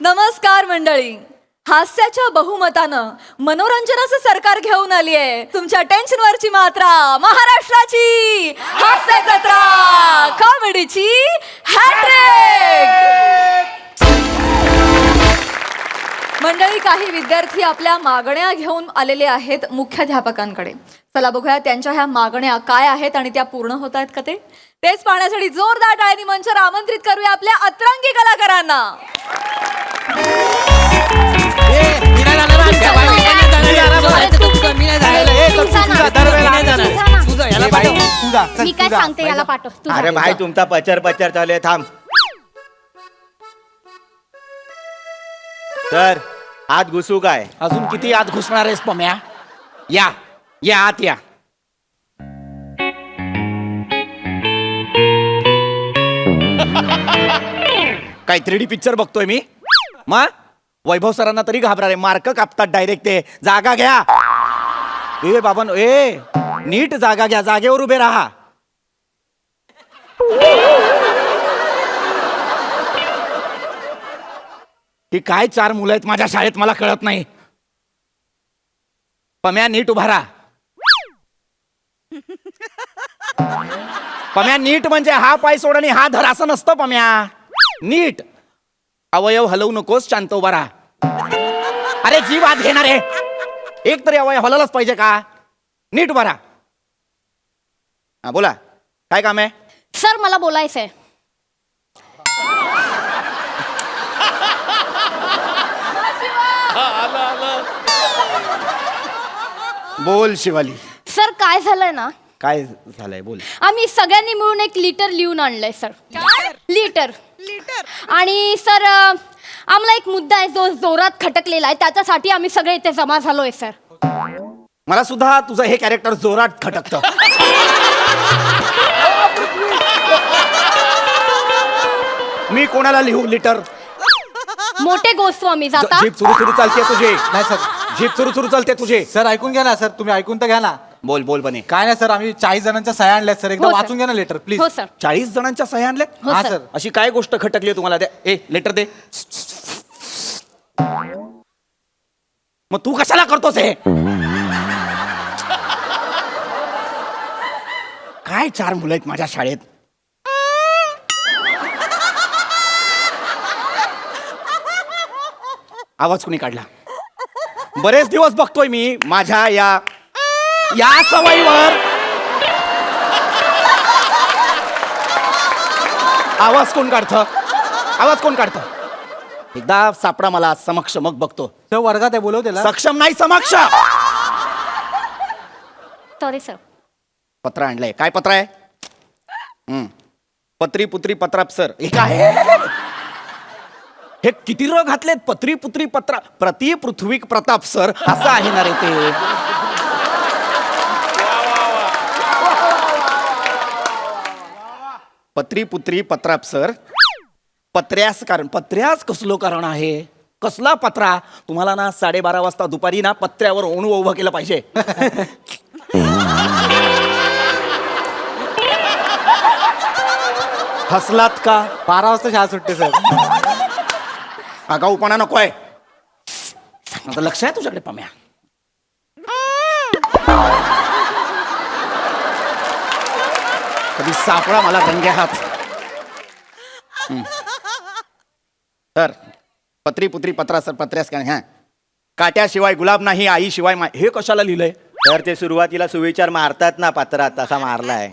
नमस्कार मंडळी. हास्याच्या बहुमतानं मनोरंजनाचं सरकार घेऊन आली आहे. तुमच्या टेन्शनवरची मात्रा महाराष्ट्राची हास्य जत्रा कॉमेडीची हॅट्रिक. मंडळी, काही विद्यार्थी आपल्या मागण्या घेऊन आलेले आहेत मुख्याध्यापकांकडे. चला बघूया त्यांच्या ह्या मागण्या काय आहेत आणि त्या पूर्ण होत आहेत का तेच पाहण्यासाठी जोरदार टाळ्यांनी मंचावर आमंत्रित करूया आपल्या अतरंगी कलाकारांना. मी काय सांगते याला पाठव. अरे भाई तुमचा पचर चालू आहे, थांब. तर आत घुसू काय? अजून किती आत घुसणार आहेस पम्या? या या आत या. काय 3D पिक्चर बघतोय मी? मग वैभव सरांना तरी घाबरा रे, मार्क कापतात डायरेक्ट ते. जागा घ्या ए बाबा, ए नीट जागा घ्या, जागेवर उभे राहा. ही काय 4 मुलं आहेत माझ्या शाळेत, मला कळत नाही. पम्या नीट उभा राहा. पम्या नीट म्हणजे हा पाय सोड आणि हा धर असं नसतं पम्या. नीट अवयव हलवू नकोस, शांत उभा राहा. अरे जीव आत घेणार आहे, एक तरी अवयव हलवलाच पाहिजे का? नीट उभा राहा. हा बोला, काय काम आहे? सर मला बोलायचंय. बोल शिवाली. सर काय झालंय ना, काय झालंय बोल. आम्ही सगळ्यांनी मिळून एक लिटर लिहून आणलंय सर. लिटर आणि सर आम्हाला एक मुद्दा आहे जो जोरात खटकलेला आहे, त्याच्यासाठी आम्ही सगळे इथे जमा झालोय सर. मला सुद्धा तुझं हे कॅरेक्टर जोरात खटकतं. मी कोणाला लिहू लिटर? मोठे गोस्वामी जाता. जीप सुरू चालते तुझे. नाही सर, जीप सुरू चालते तुझे. सर ऐकून घ्या ना सर, तुम्ही ऐकून तर घ्या ना. बोल बोल बने. काय नाही सर, आम्ही 40 जणांच्या सह्या आणल्यात सर. एकदा हो, सर. वाचून घ्या ना लेटर प्लीज. हो सर. 40 जणांच्या सह्या आणल्या? हो, हा सर. सर. अशी काय गोष्ट खटकली तुम्हाला? द्या ए लेटर दे. मग तू कशाला करतोस हे? काय 4 मुलं आहेत माझ्या शाळेत. आवाज कुणी काढला? बरेच दिवस बघतोय मी माझ्या या सवयीवर. आवाज कोण काढतं? आवाज कोण काढतं? एकदा सापडा मला समक्ष, मग बघतो. सर वर्गात आहे, बोलव त्याला. सक्षम नाही, समक्ष. Sorry sir. पत्र आणलंय. काय पत्र आहे? पत्री पुत्री पत्राप सर. हे काय? हे किती र घातलेत? पत्री पुत्री पत्रा प्रति पृथ्वी प्रताप सर असं आहे ना रे ते. पत्री पुत्री पत्राप सर. पत्र्यास कारण, पत्र्यास कसलो कारण आहे? कसला पत्रा? तुम्हाला ना 12:30 वाजता दुपारी ना पत्र्यावर ओणू उभं केलं पाहिजे. हसलात का? 12 वाजता शाळा सुटते सर. आगाऊपणा नकोय. आता लक्ष आहे तुझ्याकडे पम्या. कधी सापडा मला रंगे हात. तर पत्री पुत्री पत्रा सर पत्र्यास काय? हा, काट्याशिवाय गुलाब नाही, आईशिवाय हे कशाला लिहिलंय? तर ते सुरुवातीला सुविचार मारतात ना पात्रात, तसा मारलाय.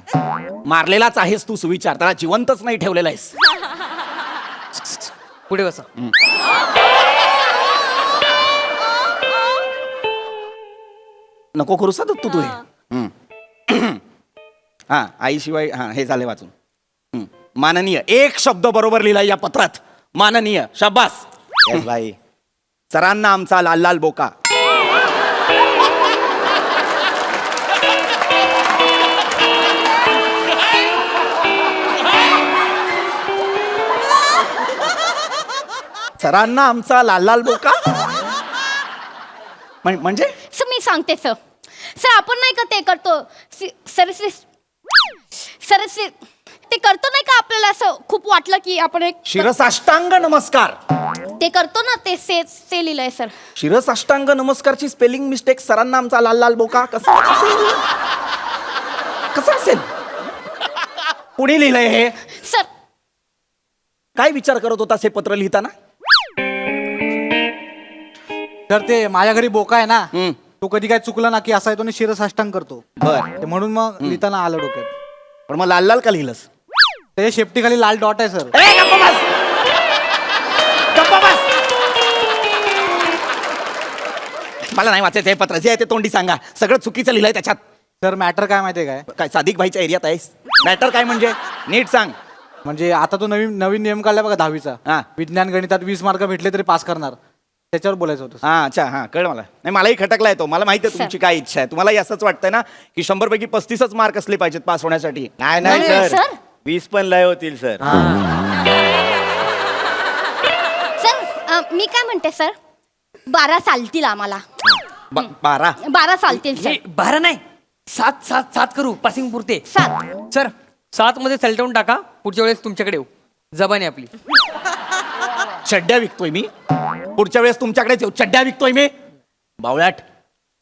मारलेलाच आहेस तू सुविचार, त्याला जिवंतच नाही ठेवलेला आहेस. पुढे बसा. नको करू सा तू हे. हा, आईशिवाय. हा, हे झाले वाचून. माननीय, एक शब्द बरोबर लिहिलाय या पत्रात. माननीय, शाबास. येस भाई. सरांना आमचा लाल लाल बोका. सरांना आमचा लाल लाल बोका म्हणजे सर मी सांगते सर. सर आपण नाही का ते करतो सरस्वी सरस्वी ते करतो नाही का आपल्याला असं खूप वाटलं की आपण एक शिरसाष्टांग नमस्कार. ते करतो ना ते ते लिहिलंय सर. शिरसाष्टांग नमस्कारची स्पेलिंग मिस्टेक सरांना आमचा लाल लाल बोका कसं असेल? कुणी लिहिलंय हे? सर काय विचार करत होतास हे पत्र लिहिताना? तर ते माझ्या घरी बोका आहे ना, हम्म. तो कधी काय चुकला ना की असा येतो आणि शिरसाष्टांग करतो. बर, ते म्हणून मग लिहिताना आलं डोक्यात. पण मग लाल लाल का लिहिलंस? त्याच्या शेपटीखाली लाल डॉट आहे सर. ए, गप्प बस! गप्प बस! मला नाही वाचायचं हे पत्र, जे आहे ते तोंडी सांगा. सगळं चुकीचं लिहिलंय त्याच्यात. सर मॅटर काय माहितीये काय, काय सादिक भाईच्या एरियात आहेस? मॅटर काय म्हणजे नीट सांग. म्हणजे आता तो नवीन नवीन नियम काढला बघा 10वीचा. हा. विज्ञान गणितात 20 मार्क भेटले तरी पास करणार, त्याच्यावर बोलायचं होतं. हा, अच्छा, हा, कळ मला. नाही, मलाही खटकलाय तो. मला माहिती आहे तुमची काय इच्छा आहे. तुम्हालाही असंच वाटतंय ना की 100 पैकी 35च मार्क असले पाहिजेत पास होण्यासाठी. नाही नाही, नाही सर. सर 20 पण लय होतील सर. सर मी काय म्हणते सर 12 चालतील आम्हाला. 12. 12 चालतील सर. 12 नाही 7 करू पासिंग पुरते. 7 सर 7 मध्ये सलटवून टाका. पुढच्या वेळेस तुमच्याकडे येऊ. जबान आहे आपली. चड्ड्या विकतोय मी. पुढच्या वेळेस तुमच्याकडेच येऊ. चड्ड्या विकतोय मी. बावळ्याट.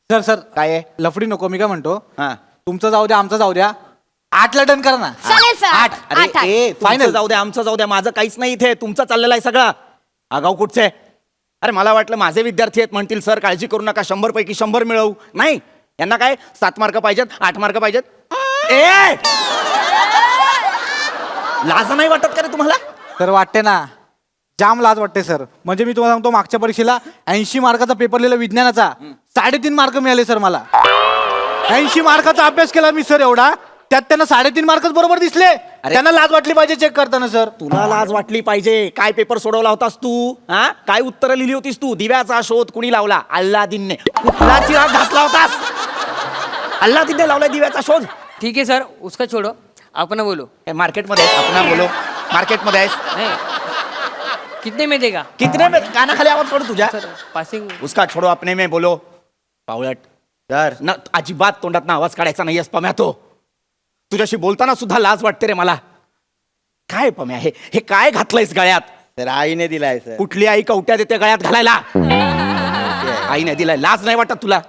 सर सर काय आहे? लफडी नको. मी काय म्हणतो, हा. तुमचं जाऊ द्या, आमचं जाऊ द्या, 8 ला डन करा ना. चालेल सर. 8. अरे 8. ए, Final. फायनल जाऊ द्या, आमचं जाऊ द्या. माझं काहीच नाही इथे. तुमचं चाललेलं आहे सगळं. आगाऊ कुठचे? अरे मला वाटलं माझे विद्यार्थी आहेत म्हणतील सर काळजी करू नका 100 पैकी 100 मिळवू. नाही, यांना काय 7 मार्क पाहिजेत, 8 मार्क पाहिजेत. ए, लाज नाही वाटत का रे तुम्हाला? तर वाटते ना, जाम लाज वाटते सर. म्हणजे मी तुम्हाला सांगतो, मागच्या परीक्षेला 80 मार्काचा पेपर लिहिला विज्ञानाचा, 3.5 मार्क मिळाले सर मला. 80 मार्काचा अभ्यास केला मी सर एवढा, त्यात त्यांना 3.5 मार्कच बरोबर दिसले. त्यांना लाज वाटली पाहिजे चेक करताना सर. तुला लाज वाटली पाहिजे. काय पेपर सोडवला होतास तू? हा, काय उत्तरं लिहिली होतीस तू? दिव्याचा शोध कुणी लावला? अल्लादीनने. कुठला चिराग घासला होतास? अल्लादीनने लावलाय दिव्याचा शोध. ठीक है सर उसका छोड़ो. आपण बोलो. मार्केटमध्ये आपण बोलो. मार्केटमध्ये आहेस? नहीं कितने में देगा? कितने में? कानाखाली आवाज पडू तुझ्या. Sir passing. उसका छोडो अपने में बोलो. पावळट. सर ना अजिबात तोंडात ना आवाज काढायचा नाही पम्या. तो तुझ्याशी बोलताना सुद्धा लाज वाटते रे मला. काय पम्या हे काय घातलंयस गळ्यात? सर आईने दिलाय सर. कुठली आई कवट्या देते गळ्यात घालायला? आईने दिलाय. लाज नाही वाटत तुला?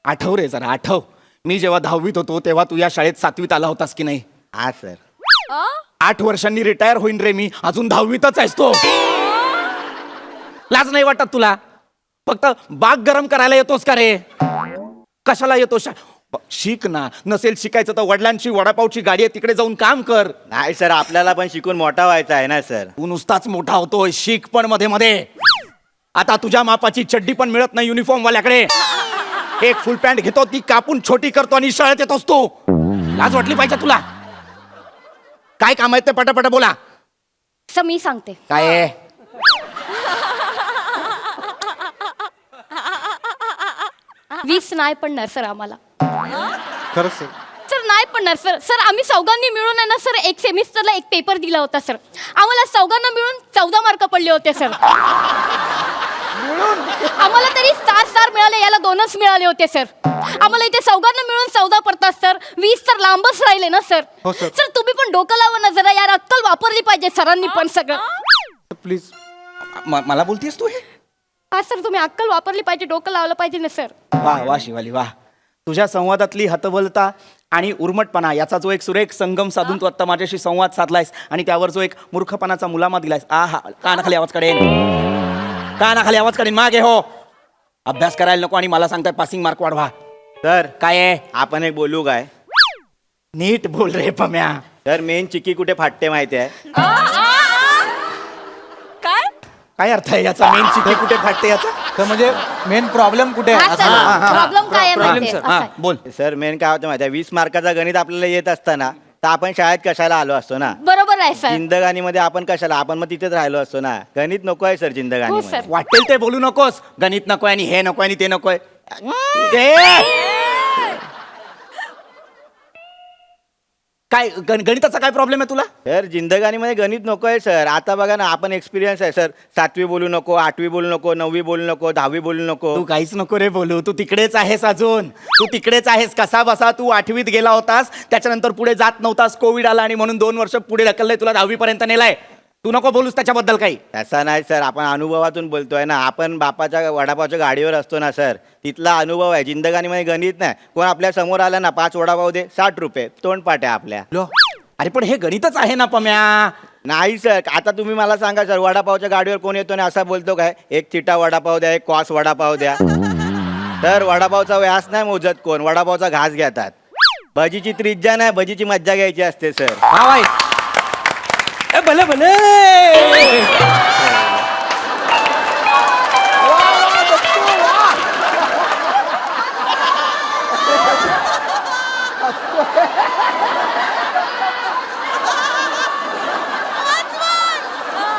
आठव रे जरा, आठव. मी जेव्हा 10वीत होतो तेव्हा तू या शाळेत 7वीत आला होतास की नाही? हा सर. 8 वर्षांनी रिटायर होईन रे मी. अजून 10वीतच आहेस तो. लाज नाही वाटत तुला? फक्त बाग गरम करायला येतोस का रे? कशाला येतो? शिक ना. नसेल शिकायचं तर वडिलांची वडापावची गाडी आहे, तिकडे जाऊन काम कर. नाही सर आपल्याला पण शिकून मोठा व्हायचा आहे ना सर. तू नुसताच मोठा होतोय. शिक पण मध्ये मध्ये. आता तुझ्या मापाची चड्डी पण मिळत नाही युनिफॉर्म वाल्याकडे. एक फुल पॅन्ट घेतो, ती कापून छोटी करतो आणि शाळेत येतोस तू. लाज वाटली पाहिजे तुला. काय काम आहे ते पटापट बोला. सर मी सांगते. काय आहे? 20 नाही पडणार सर आम्हाला. खरंच सर. सर नाही पडणार सर. सर आम्ही चौघांनी मिळून आहे ना सर एक सेमिस्टरला एक पेपर दिला होता सर. आम्हाला चौघांना मिळून 14 मार्क पडले होते सर. आम्हाला तरी 4 मिळाले, याला 2च मिळाले होते सर. आम्हाला इथे चौघांना मिळून 14 पडतात सर. 20 तर लांबच राहिले ना सर. हो, सर. सर तुम्ही पण डोकं लावा ना जरा यार. अक्कल वापरली पाहिजे सरांनी पण सगळं. प्लीज. मला बोलतीस तू हे? हा सर तुम्ही अक्कल वापरली पाहिजे, डोकं लावलं पाहिजे ना सर. वा वा शिवाली वा. तुझ्या संवादातली हतबलता आणि उर्मटपणा याचा जो एक सुरेख संगम साधून तू आता माझ्याशी संवाद साधलायस आणि त्यावर जो एक मूर्खपणाचा मुलामा दिलायस. आहा, कानाखाली आवाज काढेन. कानाखाली आवाज काढेन. मागे हो. अभ्यास करायला नको आणि मला सांगताय पासिंग मार्क वाढवा. सर काय आहे? आपण एक बोलू काय? नीट बोल रे पम्या. सर मेन चिक्की कुठे फाटते माहिती आहे? काय काय अर्थ आहे याचा? मेन चिठ्ठी कुठे फाटते याचा? तर म्हणजे मेन प्रॉब्लेम कुठे आहे हा असं सर बोला. प्रॉब्लेम काय आहे Problem, माहितीये? sir. असं हा आहे. बोल. सर मेन काय होतं माहिती आहे? 20 मार्काचा गणित आपल्याला येत असताना तर आपण शाळेत कशाला आलो असतो ना? बरोबर आहे सर. जिंदगानीमध्ये आपण कशाला? आपण मग तिथेच राहिलो असतो ना. गणित नको आहे सर हो जिंदगानीमध्ये. सर. वाटेल ते बोलू नकोस. गणित नकोय आणि हे नकोय आणि ते नकोय. काय गणिताचा काय प्रॉब्लेम आहे तुला? सर जिंदगानीमध्ये गणित नको आहे सर. आता बघा ना, आपण एक्सपिरियन्स आहे सर. 7वी बोलू नको, 8वी बोलू नको, 9वी बोलू नको, 10वी बोलू नको. तू काहीच नको रे बोलू. तू तिकडेच आहेस अजून. तू तिकडेच आहेस. कसा बसा तू 8वीत गेला होतास, त्याच्यानंतर पुढे जात नव्हतास, कोविड आला आणि म्हणून 2 वर्ष पुढे ढकललंय तुला, 10वी पर्यंत नेलाय. तू नको बोलूस त्याच्याबद्दल काही. तसा नाही सर, आपण अनुभवातून बोलतोय ना. आपण बापाच्या वडापावच्या गाडीवर असतो ना सर, तिथला अनुभव आहे. जिंदगानीमध्ये गणित नाही. कोण आपल्या समोर आला ना, 5 वडापाव दे, 60 रुपये, तोंडपाट आहे आपल्या. लो अरे पण हे गणितच आहे ना पम्या. नाही सर, आता तुम्ही मला सांगा सर, वडापावच्या गाडीवर कोण येतो ना असा बोलतो काय, एक चिटा वडापाव द्या, एक कॉस वडापाव द्या. तर वडापावचा व्यास नाही मोजत कोण, वडापावचा घास घेतात. भजीची त्रिज्या नाही, भजीची मज्जा घ्यायची असते सर. हा बाई. ए, भले भले.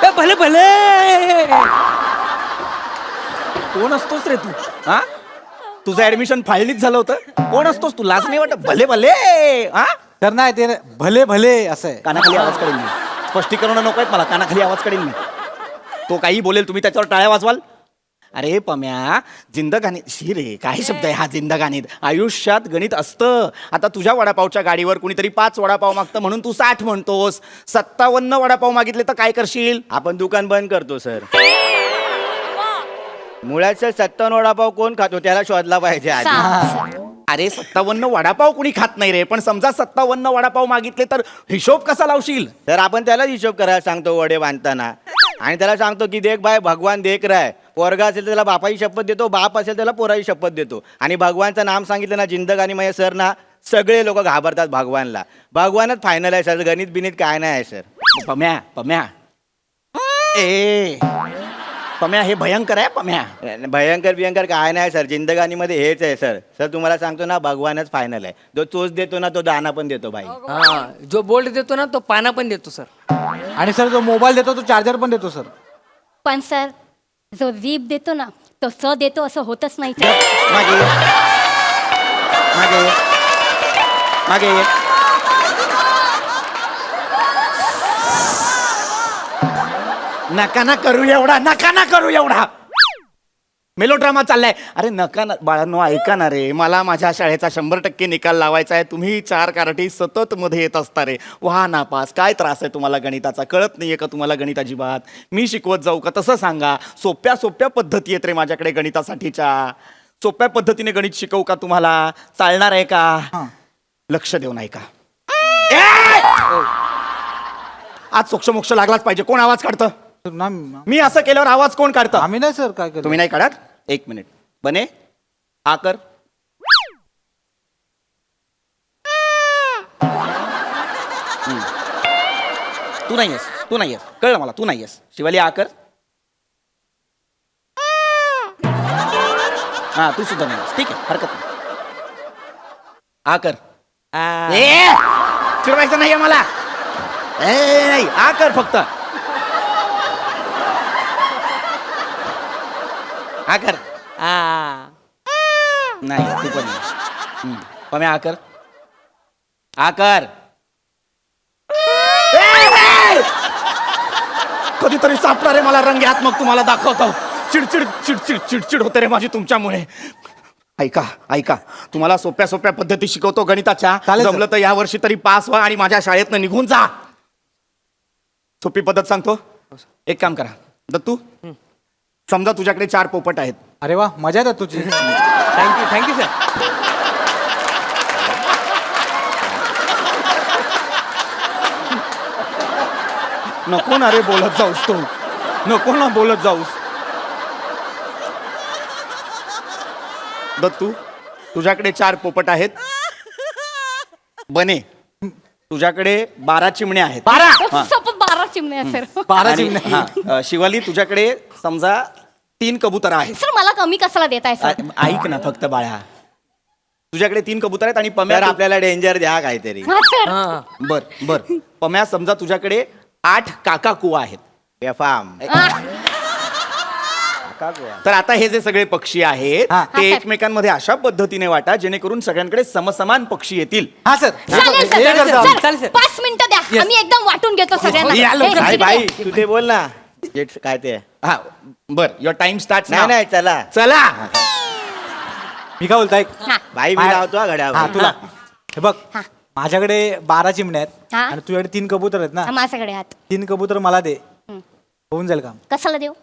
ए, भले भले. कोण असतोस रे तू? हा, तुझं ऍडमिशन फायलीच झालं होतं. कोण असतोस तू? लाज नाही वाटत? भले भले. हा, तर नाही ते भले भले असं आहे. कानाखाली आवाज काढेल मी. स्पष्टीकरण नको आहेत मला. कानाखाली आवाज काढेल मी. तो काही बोलेल, तुम्ही त्याच्यावर टाळ्या वाजवाल. अरे पम्या, जिंदगानी शी रे, काय शब्द आहे हा जिंदगानीत. आयुष्यात गणित असतं. आता तुझ्या वडापावच्या गाडीवर कुणीतरी 5 वडापाव मागतं म्हणून तू 60 म्हणतोस. 57 वडापाव मागितले तर काय करशील? आपण दुकान बंद करतो सर. मुळात सर 57 वडापाव कोण खातो त्याला शोधला पाहिजे आधी. अरे 57 वडापाव कुणी खात नाही रे. पण समजा 57 वडापाव मागितले तर हिशोब कसा लावशील? तर आपण त्याला हिशोब करायला सांगतो वडे बांधताना, आणि त्याला सांगतो की देख भाई भगवान देख रहा है. पोरगा असेल तर त्याला बापाची शपथ देतो, बाप असेल त्याला पोराची शपथ देतो. आणि भगवानचं नाम सांगितलं ना जिंदगानी मध्ये सर ना, सगळे लोक घाबरतात भगवानला. भगवानच फायनल आहे सर, गणित बिनीत काय नाही आहे सर. पम्या पम्या ए पम्या, हे भयंकर आहे पम्या. भयंकर बियंकर काय नाही सर, जिंदगानीमध्ये हेच आहे सर. सर तुम्हाला सांगतो ना, भगवानच फायनल आहे. जो चोच देतो ना तो दाना पण देतो भाई. हा, जो बोल्ट देतो ना तो पाना पण देतो सर. आणि सर जो मोबाईल देतो तो चार्जर पण देतो सर. पण सर, जो जीभ देतो ना तो स देतो असं होतच नाही सर. मागे ये. मागे ये. मागे ये. नका ना करू एवढा. नका ना करू एवढा. मेलोड्रामा चाललाय. अरे नका ना बाळांनो, ऐका ना रे. मला माझ्या शाळेचा 100% निकाल लावायचा आहे. तुम्ही 4 कारटी सतत मध्ये येत असता रे. व्हा नापास. काय त्रास आहे तुम्हाला गणिताचा? कळत नाहीये का तुम्हाला गणित अजिबात? मी शिकवत जाऊ का? तसं सांगा. सोप्या सोप्या पद्धती आहेत रे माझ्याकडे गणितासाठीच्या. सोप्या पद्धतीने गणित शिकवू का तुम्हाला? चालणार आहे का? लक्ष देऊ नाही का? आज सोक्ष लागलाच पाहिजे. कोण आवाज काढतं? सर, ना मी असं केल्यावर आवाज कोण काढतं? आम्ही नाही सर काय केलं. तुम्ही नाही काढत? 1 मिनिट. बने हा कर. तू नाही आहेस. तू नाही आहेस. कळलं मला. तू नाही आहेस. शिवाली हा कर. हा, तू सुद्धा नाही आहेस. ठीक आहे, हरकत नाही. हा कर. चिडवायचं नाहीये मला. नाही, हा कर फक्त. हा कर. नाही, तू पण नाही. पम्या हा कर. हा कर. कधीतरी सापडा रे मला रंग्यात, मग तुम्हाला दाखवतो. चिडचिड चिडचिड चिडचिड होते रे माझी तुमच्यामुळे. ऐका ऐका, तुम्हाला सोप्या सोप्या पद्धती शिकवतो गणिताच्या. चालेल सर. जमलं तर या वर्षी तरी पास व्हा आणि माझ्या शाळेतनं निघून जा. सोपी पद्धत सांगतो. एक काम करा दत्तू, समजा तुझ्याकडे 4 पोपट आहेत. अरे वा, मजा आहे तुझी. Thank you sir. नको ना रे बोलत जाऊस. तो नको ना बोलत जाऊस. दत्तू, तुझ्याकडे 4 पोपट आहेत. बने, तुझ्याकडे 12 चिमण्या आहेत. 12 चिमणे आहे सर. 12 आणि- चिमण्या. हा, शिवाली तुझ्याकडे समजा 3 कबूतर आहेत. सर मला कमी कशाला देताय सर? ऐक ना फक्त बाळा, तुझ्याकडे 3 कबूतर आहेत आणि सर पम्या आपल्याला डेंजर द्या काहीतरी. हा सर. हा, बर बर. पम्या समजा तुझ्याकडे 8 काका कुवा आहेत. बेफाम. काकाकुवा. तर आता हे जे सगळे पक्षी आहेत हा. ते हा, एकमेकांमध्ये अशा पद्धतीने वाटा जेणेकरून सगळ्यांकडे समसमान पक्षी येतील. हा सर चालेल हे सर करतो आम्ही. चालेल, सर. 5 मिनिटं द्या आम्ही एकदम वाटून घेतो सगळ्यांना या हे, लवकर. बाई इकडे बाई ये. तू ते बोल ना काय ते हा बर युअर टाइम स्टार्ट नाही नाही चला चला. मी काय बोलतो ऐक हा. बाई मी मा- लावतो हा हा घड्यावर तुला हे बघ हा. माझ्याकडे 12 चिमण्या आहेत हा. आणि तुझ्याकडे 3 कबूतर आहेत ना हा, माझ्याकडे हात 3 कबूतर मला दे हम्म. होऊन जाईल काम कशाला देऊ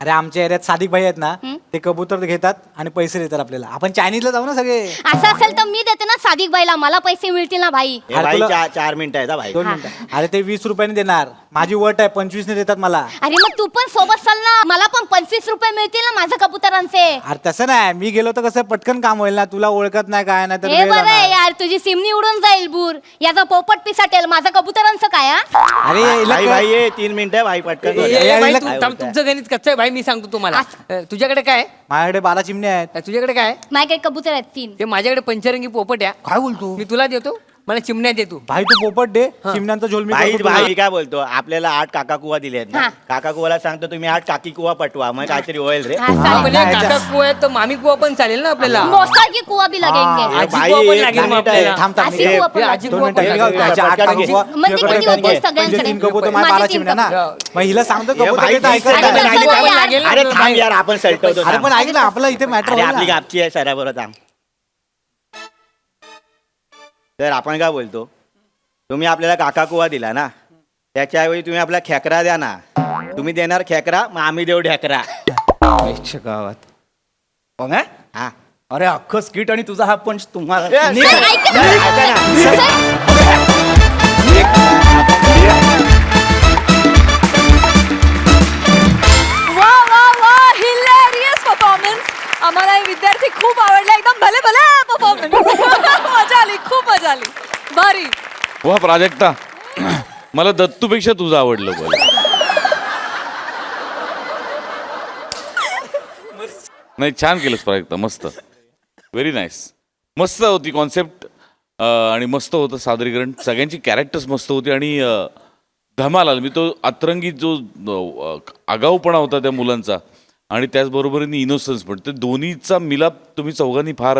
अरे आमच्या एरियात सादिक भाई आहेत ना हम्म. ते कबूतर घेतात आणि पैसे देतात आपल्याला आपण चायनीजला जाऊ ना सगळे असं असेल तर मी देते ना सादिक बाईला मला पैसे मिळतील ना भाई हे अरे भाई तुला- 4 मिनिटं आहेत हा भाई 2 मिनिटं अरे ते 20 रुपयाने देणार माझी वट आहे 25 ने देतात मला अरे मग तू पण सोबत चाल ना मला पण 25 रुपये मिळतील ना माझ्या कबुतरांचे अरे तसं नाही मी गेलो तर कसं पटकन काम होईल ना तुला ओळखत नाही काय नाही तर हे वेळ बरं आहे जाणार. यार तुझी सिमनी उडून जाईल बूर याचा पोपट पिसाटेल माझा कबुतरांचं काय हा? अरे हिला भाई कळ- भाई ये 3 मिनिटं भाई पटकन बोल. ए, भाई, हिला- तू थांब, तुमचं गणित कच्चं आहे भाई मी सांगतो तुम्हाला तुझ्याकडे काय आहे? माझ्याकडे 12 चिमण्या आहेत तुझ्याकडे काय आहे? माझ्याकडे कबूतर आहेत 3 ते माझ्याकडे पंचरंगी पोपट आहे. काय बोलतो मी तुला देतो मला चिमण्या देतो. भाई तू पोपट दे चिमण्यांचा झोल मी भाई करतो तुला. भाई काय बोलतो आपल्याला 8 काका कुवा दिले आहेत ना हा. काका कुवाला सांगतो तुम्ही 8 काकी कुवा पटवा मग काहीतरी होईल रे हा, चालेल. म्हणजे नाही, काका कुवा आहे तर मामी कुवा पण चालेल ना आपल्याला. मोसा की कुआ भी लगेंगे हे आजी भाई, कुवा पण एक लागेल मग मिनिट आहे. आपल्याला. थांब थांब अशी हे- कुवा पण हे लागेल. आजी दोन कुवा मिनिटं पण हे लागेल. बघ, त्याच्या आठ पटकन घे. काकुवा, म्हणजे तुझ्याकडे किती काय होतील घे. सगळ्यांकडे? म्हणजे 3 कबूतर माझे माझ्या 12 तीन चिमण्या ना कबूतर. मग हिला सांगतो हे कबूतर भाई, घेता ऐकत दिसतंय नाही. का? नाही, कसं नाही, लागेल? अरे थांब यार आपण सलटवतो अरे पण ऐक ना आपलं इथे मॅटर अरे आपली गापची आहे सराबरोबर थांब तर आपण काय बोलतो तुम्ही आपल्याला काका कुवा दिला ना त्याच्याऐवजी तुम्ही आपला खेकरा द्या ना तुम्ही देणार खेकरा मग आम्ही देऊ ढेकरा गावात मग हा? हा अरे अख्खं स्किट आणि तुझा हा पंच तुम्हाला ए, निघ. सर, ऐका ना. ऐका ना. सर, वा वा वा हिलेरियस परफॉर्मन्स आम्हाला हे विद्यार्थी खूप आवडले एकदम भले भले परफॉर्मन्स मजा आली खूप मजा आली भारी वा प्राजक्ता मला दत्तूपेक्षा तुझं आवडलं बरं नाही छान केलंस प्राजक्ता मस्त व्हेरी नाईस मस्त होती कॉन्सेप्ट आणि मस्त होतं सादरीकरण सगळ्यांची कॅरेक्टर्स मस्त होती आणि धमाल आला मी तो अतरंगी जो आगाऊपणा होता त्या मुलांचा आणि त्याचबरोबरीने इनोसन्स पण ते दोन्हीचा मिलाप तुम्ही चौघांनी फार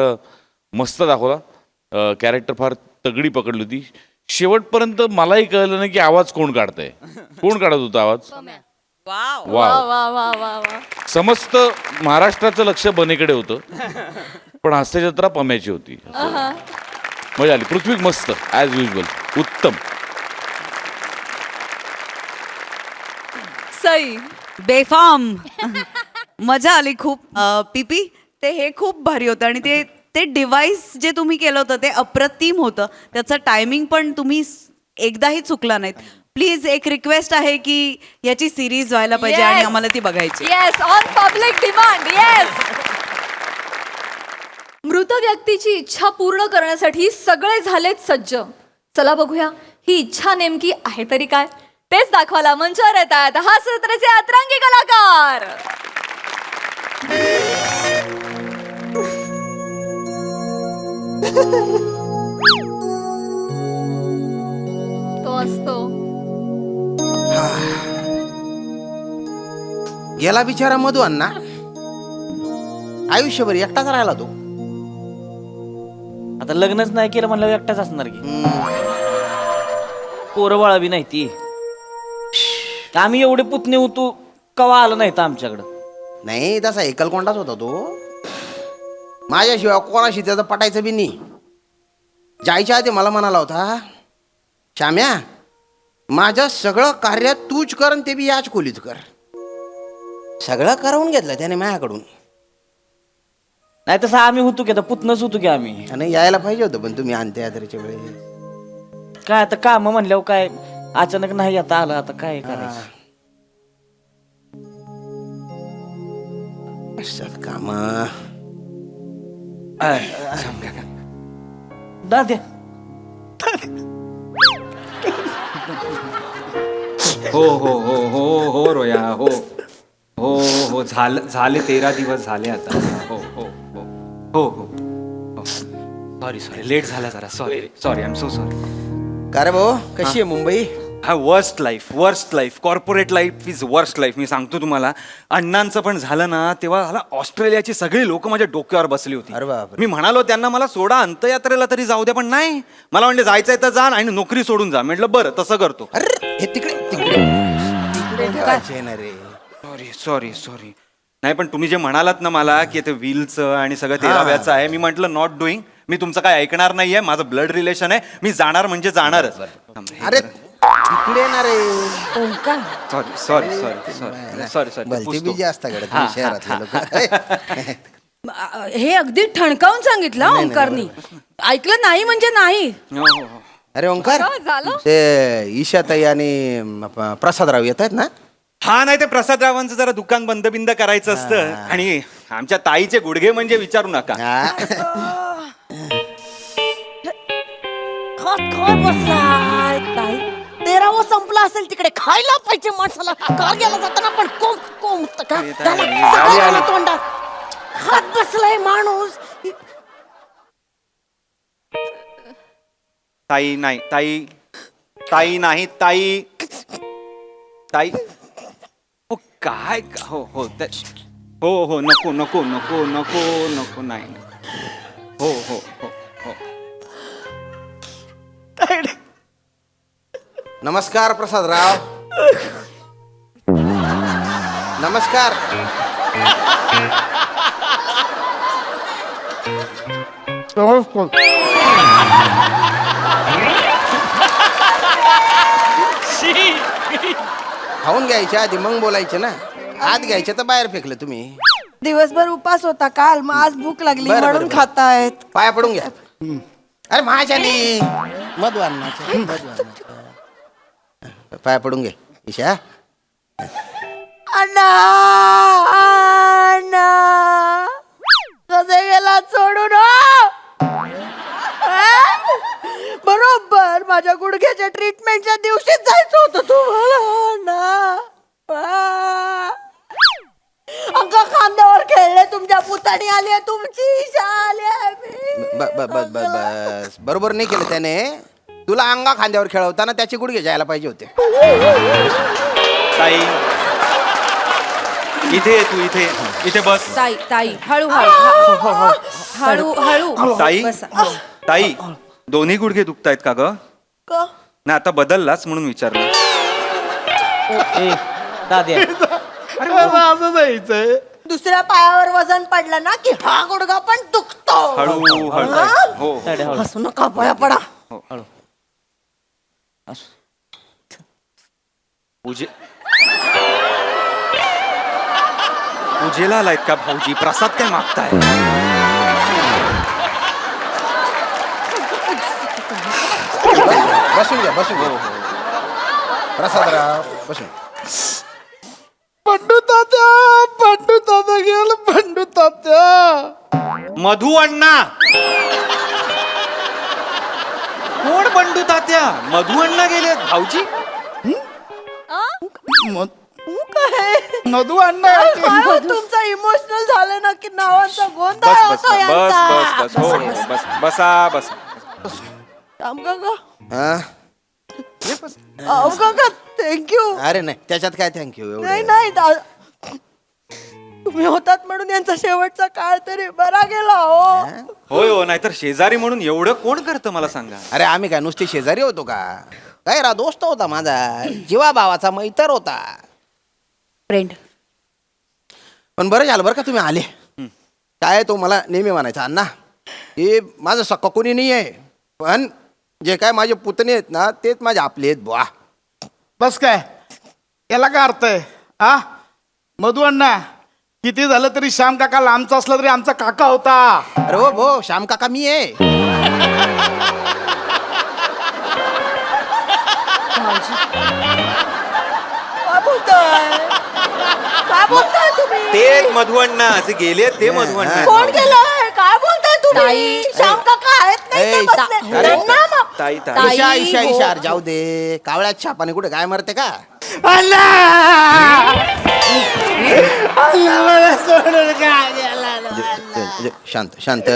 मस्त दाखवला कॅरेक्टर फार तगडी पकडली होती शेवटपर्यंत मलाही कळलं नाही की आवाज कोण काढतंय कोण काढत होता आवाज वा वा वा वा वा वा समस्त महाराष्ट्राचं लक्ष बनेकडे होतं पण हास्यजत्रा पम्याची होती मजा आली पृथ्वी मस्त ॲज युजल उत्तम सई बेफाम मजा आली खूप पीपी ते हे खूप भारी होतं आणि ते ते डिव्हाइस जे तुम्ही केलं होतं ते अप्रतिम होतं त्याचं टायमिंग पण तुम्ही एकदाही चुकला नाहीत प्लीज एक रिक्वेस्ट आहे की याची सिरीज व्हायला पाहिजे आणि Yes. आम्हाला ती बघायची yes on public demand yes मृत व्यक्तीची इच्छा पूर्ण करण्यासाठी सगळे झालेत सज्ज चला बघूया ही इच्छा नेमकी आहे तरी काय तेच दाखवायला मंचावर येत आहेत हा सत्राचे अतरंगी कलाकार तो असतो गेला बिचारा मधू अण्णा आयुष्यभर एकटाच राहिला तो आता लग्नच नाही केलं म्हणलं एकटाच असणार की पोरं बाळा बी नाही ती आम्ही एवढे पुतणे होतो कवा आलं नाही तर आमच्याकडं नाही तसा एकलकोंडाच होता तो माझ्याशिवाय कोणाशी त्याचं पटायचं बी नाही जायच्या आधी मला म्हणाला होता श्याम्या माझं सगळं कार्य तूच कर आणि ते बी याच खोलीत कर सगळं करवून घेतलं त्याने माझ्याकडून नाही तसं आम्ही होतो की आता पुतणंच होतो की आम्ही आणि यायला पाहिजे होतं पण तुम्ही आणते यात्रेच्या वेळेस काय आता काम म्हणल्यावर काय अचानक नाही आता आलं आता काय करायचं काम दाद्या हो हो हो हो हो रोया हो हो हो झाले 13 दिवस झाले आता हो हो हो हो हो सॉरी लेट झाला जरा sorry I am so sorry का रे भाऊ कशी आहे मुंबई हा worst life corporate life is worst life. मी सांगतो तुम्हाला, अण्णांचं पण झालं ना तेव्हा मला ऑस्ट्रेलियाची सगळी लोक माझ्या डोक्यावर बसली होती. अरे बापरे. मी म्हणालो त्यांना मला सोडा अंत्ययात्रेला तरी जाऊ द्या, पण नाही, मला म्हणजे जायचंय तर जा आणि नोकरी सोडून जा. म्हटलं बरं तसं करतो. अरे हे तिकडे तिकडे ठेवायचे ना रे. सॉरी नाही, पण तुम्ही जे म्हणालात ना मला की ते व्हीलचं आणि सगळं तेराव्याचं आहे, मी म्हटलं नॉट डुईंग. मी तुमचं काय ऐकणार नाहीये, माझं ब्लड रिलेशन आहे, मी जाणार म्हणजे जाणारच. अरे तिकडे ना रे. सॉरी भलती बिजी असता गड्या तुम्ही शहरातले लोक. हे अगदी ठणकावून सांगितलं हा ओंकारनी. ऐकलं नाही म्हणजे नाही. अरे ओंकार, काय झालं? ते ईशाताई आणि प्रसादराव येत आहेत ना? हा, नाही ते प्रसादरावांचं जरा दुकान बंद बिंद करायचं असतं, आणि आमच्या ताईचे गुडघे म्हणजे विचारू नका. तेरावं संपला असेल तिकडे, खायला पाहिजे माणसाला. कार गेला जाताना पण कोंब तोंडात हात बसलाय माणूस. ताई नाही, ताई नाही, ताई हो काय, हो नको नाही. हो नमस्कार प्रसादराव. नमस्कार. खाऊन घ्यायचे आधी मग बोलायचे ना. आत घ्यायचे तर बाहेर फेकले तुम्ही. दिवसभर उपास होता काल, मग आज भूक लागली बरं, म्हणून बरं. खातायत. पाया पडून घ्या. अरे माझ्यानी मधवानाचे पाया पडून घे ईशा. अण्णा कसे गेला सोडून बरोबर माझ्या गुडघ्याच्या ट्रीटमेंटच्या दिवशीच जायचं होतं तुम्हाला. अंक खांद्यावर खेळले, तुमच्या पुतणी आली, तुमची ईशा आली. बस बरोबर नाही केलं त्याने. तुला अंगा खांद्यावर खेळवताना त्याचे गुडघे जायला पाहिजे होते. ताई तू इथे बस. ताई हळू ताई दोन्ही गुडघे दुखतायत का ग? ना आता बदललाच म्हणून विचारलं. दुसऱ्या पायावर वजन पडलं ना की हा गुडघा पण दुखतो. हळू हो. हसू नका, पाया पडा. पूजेला आलायत का भाऊजी? प्रसाद काय मागताय? बसून घ्या. प्रसादराव बसून. पंडू तात्या गेलं. पंडू तात्या. मधू अण्णा. कोण बंडू तात्या? मधू अण्णा गेले भाऊजी. मधू अण्णा. तुमचा इमोशनल झालं ना की नावाचा गोंधळ बस होतो यांचा. बस. थँक्यू. अरे नाही त्याच्यात काय थँक्यू. नाही तुम्ही होतात म्हणून यांचा शेवटचा काळ तरी बरा गेला. हो, नाहीतर शेजारी म्हणून एवढं कोण करतं मला सांगा. अरे आम्ही काय नुसते शेजारी होतो का? काय रा दोस्त होता माझा, जीवा भावाचा मैत्र होता, फ्रेंड. पण बरं झालं बरं का तुम्ही आले. काय तो मला नेहमी म्हणायचा, अण्णा हे माझं सक्का कोणी नाही आहे, पण जे काय माझे पुतणे आहेत ना तेच माझे आपले आहेत बुवा. बस काय याला काय अर्थ आहे? हा मधू अण्णा, किती झालं तरी श्याम काका लांबचा असला तरी आमचा काका होता. अरे हो भो, श्याम काका मी आहे. काय बोलताय तुम्ही? ते मधू अण्णा जे गेले ते मधू अण्णा. कोण गेलंय? काय बोलताय तुम्ही? श्याम काका आहेत नाही ते बसले. अरे, त्यांना मग- ताई ईशा ईशा ईशा जाऊ दे. कावळ्यात छापाने कुठे काय मरते का? शांत शांत.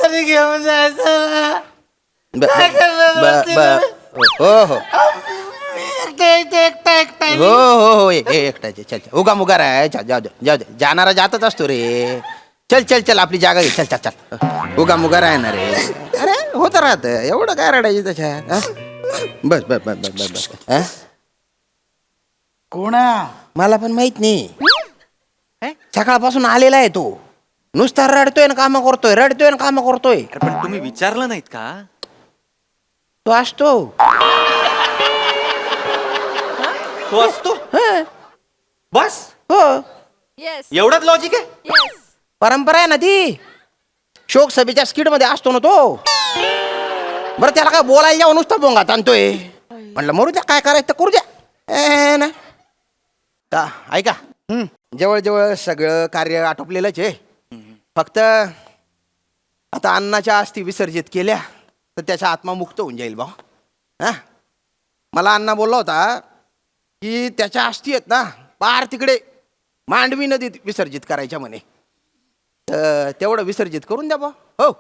तरी घेऊन जायचं. हो हो इथे एकटा हो हो हो एकटाचे चल चल उगा मुगा राय जाऊ दे जाऊ दे जाणारा जातच असतो रे. चल चल चल आपली जागा घे चल चल चल उगा मुगा राहणार रे. अरे होतं राहत एवढं काय रडायची त्याच्यात हा? बस बस बस बस बस बस हा? कोण मला पण माहित नाही. सकाळपासून आलेला आहे तो. नुसता रडतोय ना काम करतोय रडतोय ना काम करतोय. अरे पण तुम्ही विचारलं नाहीत का? तो असतो. तो असतो बस हो येस एवढंच लॉजिक आहे. येस परंपरा आहे ना ती. शोक सभेच्या स्किट मध्ये असतो ना तो. बरं त्याला काय बोलायला जाऊन नुसता बोंगा ताणतोय. म्हटलं मरू द्या काय करायचं तर करू द्या ना. का ऐका जवळजवळ सगळं कार्य आटोपलेलंच आहे. फक्त आता अन्नाच्या अस्थी विसर्जित केल्या तर त्याचा आत्मा मुक्त होऊन जाईल भाऊ. हा मला अण्णा बोलला होता की त्याच्या अस्थी आहेत ना पार तिकडे मांडवी नदीत विसर्जित करायच्या म्हणे. तर तेवढं विसर्जित करून द्या बा. हो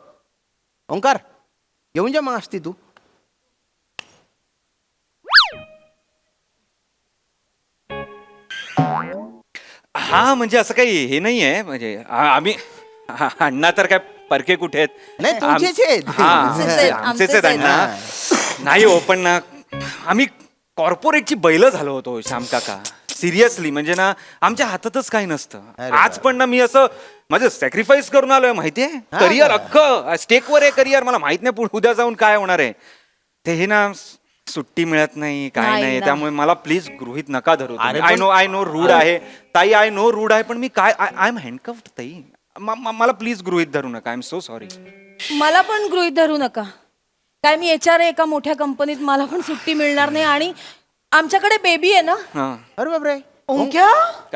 ओंकार घेऊन जा मग अस्थी तू. हा म्हणजे असं काही हे नाही आहे म्हणजे आम्ही अण्णा तर काय परके कुठे आहेत. नाही, तुमचेच आहेत. हा, आमचेच आहेत, आमचेच आमचेच आहेत अण्णा. नाही हो पण ना आम्ही कॉर्पोरेटची बैल झालो होतो श्याम काका. सिरियसली म्हणजे ना आमच्या हातातच काही नसतं. आज पण ना मी असं माझं सॅक्रिफाईस करून आलोय माहितीये. करिअर अख्खं स्टेकवर आहे करिअर. मला माहित नाही उद्या जाऊन काय होणार आहे ते. हे ना सुट्टी मिळत नाही काय नाही नाही ना. त्यामुळे मला प्लीज गृहीत नका धरू. आय नो रूड आहे ताई. आय नो रूड आहे पण मी काय आय एम हँडकफ्ड ताई. मला प्लीज गृहीत धरू नका. I am so sorry. मला पण गृहीत धरू नका. काय मी HR आहे एका मोठ्या कंपनीत. मला पण सुट्टी मिळणार नाही आणि आमच्याकडे बेबी आहे ना. अरे बापरे ओंक्या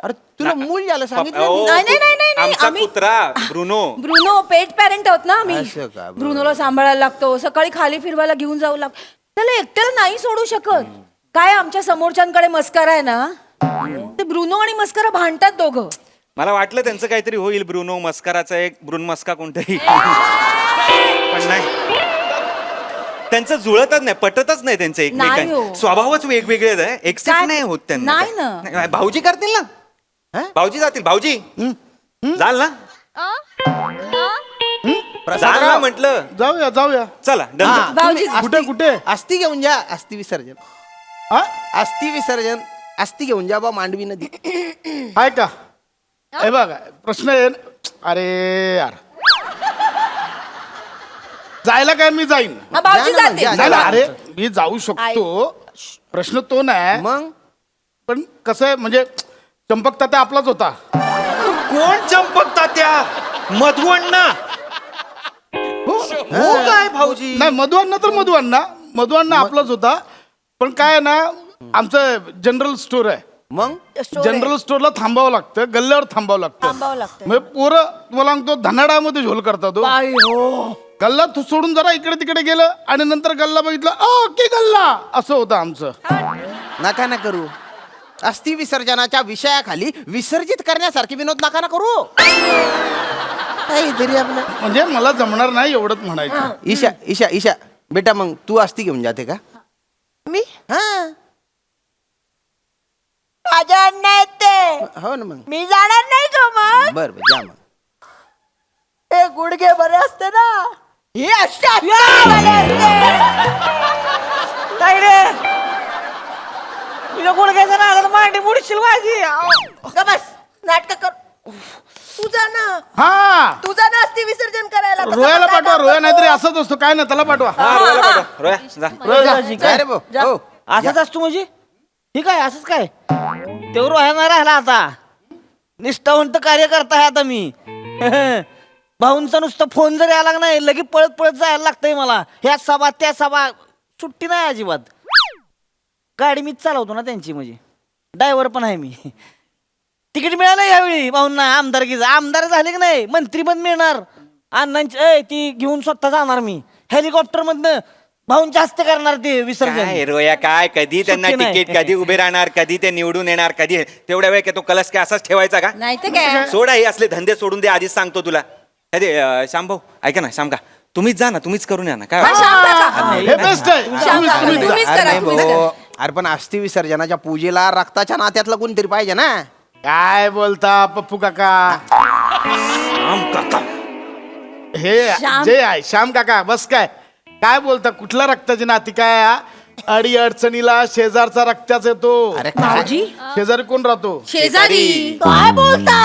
अरे तुला मूल झालं सांगितलं. नाही, नाही, नाही, नाही, आमचा आम्ही- कुत्रा ब्रुनो. ब्रुनो पेट पॅरेंट आहोत ना आम्ही. असं का? बरं. ब्रुनोला सांभाळायला लागतो. सकाळी खाली फिरवायला घेऊन जाऊ लागतो. त्याला एकट्याला नाही सोडू शकत. काय आमच्या समोरच्यांकडे मस्करा आहे ना. ते ब्रुनो आणि मस्करा भांडतात दोघं. मला वाटलं त्यांचं काहीतरी होईल. ब्रुनो मस्कराचा एक ब्रुन मस्का कोणतरी पण नाही. त्यांचं जुळतच नाही पटतच नाही त्यांचं नाही एकमेकांना. हो. स्वभावच वेगवेगळे आहे. एक्सेप्ट काय? नाही होत त्यांना. नाही ना. नाही, भाऊजी करतील ना. भाऊजी जातील. भाऊजी जाल ना. जाल ना म्हटलं. जाऊया जाऊया. चला done. हा, भाऊजी, तुम्ही कुठे कुठे अस्थि घेऊन जा. अस्थि विसर्जन. हा अस्थि विसर्जन अस्थि घेऊन जा बा मांडवी नदी. आहे का? हे बघा प्रश्न आहे. अरे यार जायला काय मी जाईन. हा, भाऊजी जा ना, जाते. जा. नाही ना, अरे मी जाऊ शकतो. प्रश्न तो नाही. मग पण कसं आहे म्हणजे चंपक तात्या आपलाच होता. कोण चंपकता त्या मधुअण्णा. हो काय भाऊजी. नाही मधुअण्णा तर मधुअण्णा आपलाच होता. पण काय आहे ना आमचं जनरल स्टोर आहे. मग जनरल स्टोरला थांबावं लागतं. गल्ल्यावर थांबावं थांबावं लागतं. लागतं. म्हणजे पोरं तुम्हाला सांगतो धनाडामध्ये झोल करतात. गल्ला सोडून जरा इकडे तिकडे गेलं आणि नंतर गल्ला बघितला की गल्ला असं होतं आमचं. नका ना करू. अस्थि विसर्जनाच्या विषयाखाली विसर्जित करण्यासारखे विनोद नका ना करू. काहीतरी आपलं म्हणजे मला जमणार नाही एवढंच म्हणायचं. ईशा ईशा ईशा बेटा मग तू अस्थि घेऊन जाते का? मी हा माझ्या अण्णा आहेत ते. हो ना मग. मी जाणार नाही का मग. बर बर जा मग. हे गुडघे बरे असते ना. हे अशा गुडघ्याचा नागात मांडी मुडशील माझी. बस नाटक कर. तुझा ना हा तुझा ना अस्थि विसर्जन करायला. कसं रोयाला म्हणतात पाठवा. आपण? रोया नाहीतरी असंच असतो काय ना त्याला पाठवा. हा, रोयाला पाठव. रोया, जा. जा रे भाऊ. हो असंच असतो म्हणजे ठीक आहे असंच काय तेवढं राहणार राहिला आता. निष्ठावंत कार्य करताय आता मी. भाऊंचा नुसतं फोन जरी आला नाही लगेच पळत पळत जायला लागतंय मला. ह्या सभा त्या सभा सुट्टी नाही अजिबात. गाडी मीच चालवतो ना त्यांची म्हणजे ड्रायव्हर पण आहे मी. तिकीट मिळालं यावेळी भाऊंना आमदारकीचं. आमदार झाले की नाही मंत्री पण मिळणार. अण्णांची ती घेऊन स्वतः जाणार मी हेलिकॉप्टर मधनं. भाऊंच्या हस्ते करणार ते विसर्जन. काय रोया काय कधी त्यांना सुट्टी नाही. तिकीट कधी उभे राहणार कधी ते निवडून येणार कधी तेवढ्या वेळ काय तो कलश काय असाच ठेवायचा का? नाही तर काय. सोडा हे असले धंदे सोडून दे आधीच सांगतो तुला. अरे श्याम भाऊ ऐका ना श्याम का तुम्हीच जा ना तुम्हीच करून या ना काय हा, वाटतं? शांत राहा. हे बेस्ट आहे. शांत राहा. तुम्हीच अरे करा नाही तुम्हीच भाऊ. करा. अरे पण अस्थि विसर्जनाच्या पूजेला रक्ताच्या नात्यातलं कोणतरी पाहिजे ना. काय बोलता पप्पू काका? श्याम काका हे जे आहे श्याम काका, बस काय बोलता? कुठला रक्ताची नाती काय हा? अडी अडचणीला शेजारचा रक्ताच येतो. अरे काय? शेजारी कोण राहतो? शेजारी. काय बोलता?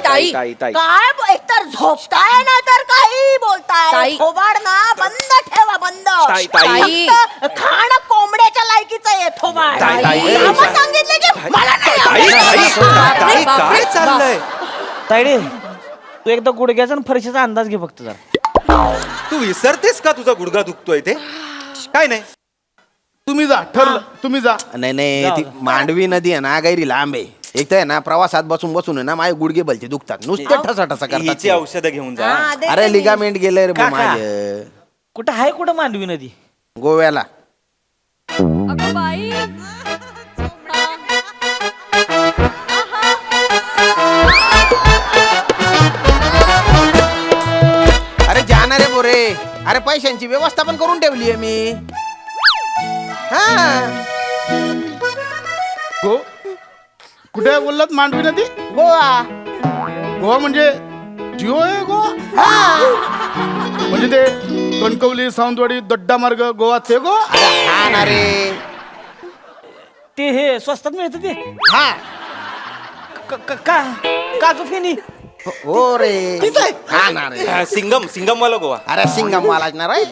ताई काय एकतर झोपताय ना तर काही बोलताय. ताई. थोबाड ना बंद ठेवा, बंद. ताई. फक्त खाणं कोंबड्याच्या लायकीचं आहे थोबाड. ताई. आम्हा सांगितलं की मला नाही ताई आवडत. काय चाललंय? तायडे तू एकदा गुडघ्याचा आणि फरशीचा अंदाज घे फक्त जरा. तू विसरतेस का तुझा गुडघा दुखतोय ते? काय नाही. तुम्ही जा, ठरलं तुम्ही जा. नाही ती मांडवी नदी आहे ना, गैरी लांब आहे. एक तर आहे ना, प्रवासात बसून बसून आहे ना माझे गुडघे बलते दुखतात, नुसते ठसा हिची करतात. औषधं घेऊन जा. अरे लिगामेंट गेले रे काका. माझं कुठं आहे कुठं मांडवी नदी? गोव्याला. अगं बाई अरे जाणार रे बोरे. अरे पैशांची व्यवस्था पण करून ठेवली आहे मी. हा गो कुठे बोललात? मांडवी नदी? गोवा. गोवा म्हणजे जिओ आहे गोवा? म्हणजे ते कणकवली, सावंतवाडी, दड्डा मार्ग गोवा ते गोवा? अरे हा ना रे. ते हे स्वस्तात मिळतं ते हा काजू फेनी. हो रे. हा ना रे. सिंगम वाला गोवा. अरे सिंगम वालाच ना रे.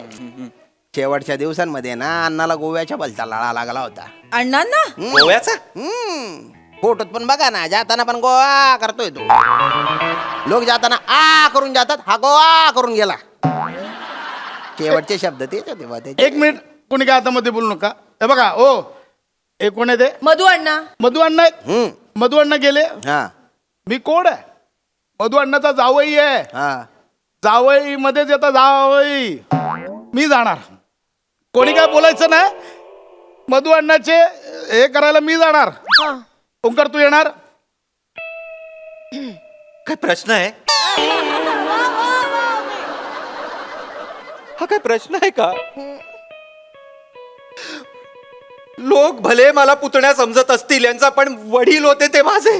शेवटच्या दिवसांमध्ये ना अण्णाला गोव्याच्या भलता लळा लागला होता. अण्णांना गोव्याचा? फोटोत पण बघा ना, जाताना पण गोवा करतोय तो. लोक जाताना आ करून जातात, हा गोवा करून गेला. शेवटचे शब्द तेच होते बा त्याचे. एक मिनिट, कोणी काय आता मध्ये बोलू नका. हे बघा ओ, हे कोण आहे ते? मधू अण्णा. मधु अण्णा आहेत. मधु अण्णा गेले. हा मी कोण आहे? मधु अण्णाचा जावई आहे. हा जावई मध्येच येता जावई. मी जाणार. कोणी काय बोलायचं नाही. मधु अण्णाचे हे करायला मी जाणार. ओंकार तू येणार? काय प्रश्न आहे? हा काय प्रश्न आहे का? लोक भले मला पुतण्या समजत असतील, यांचा पण वडील होते ते माझे.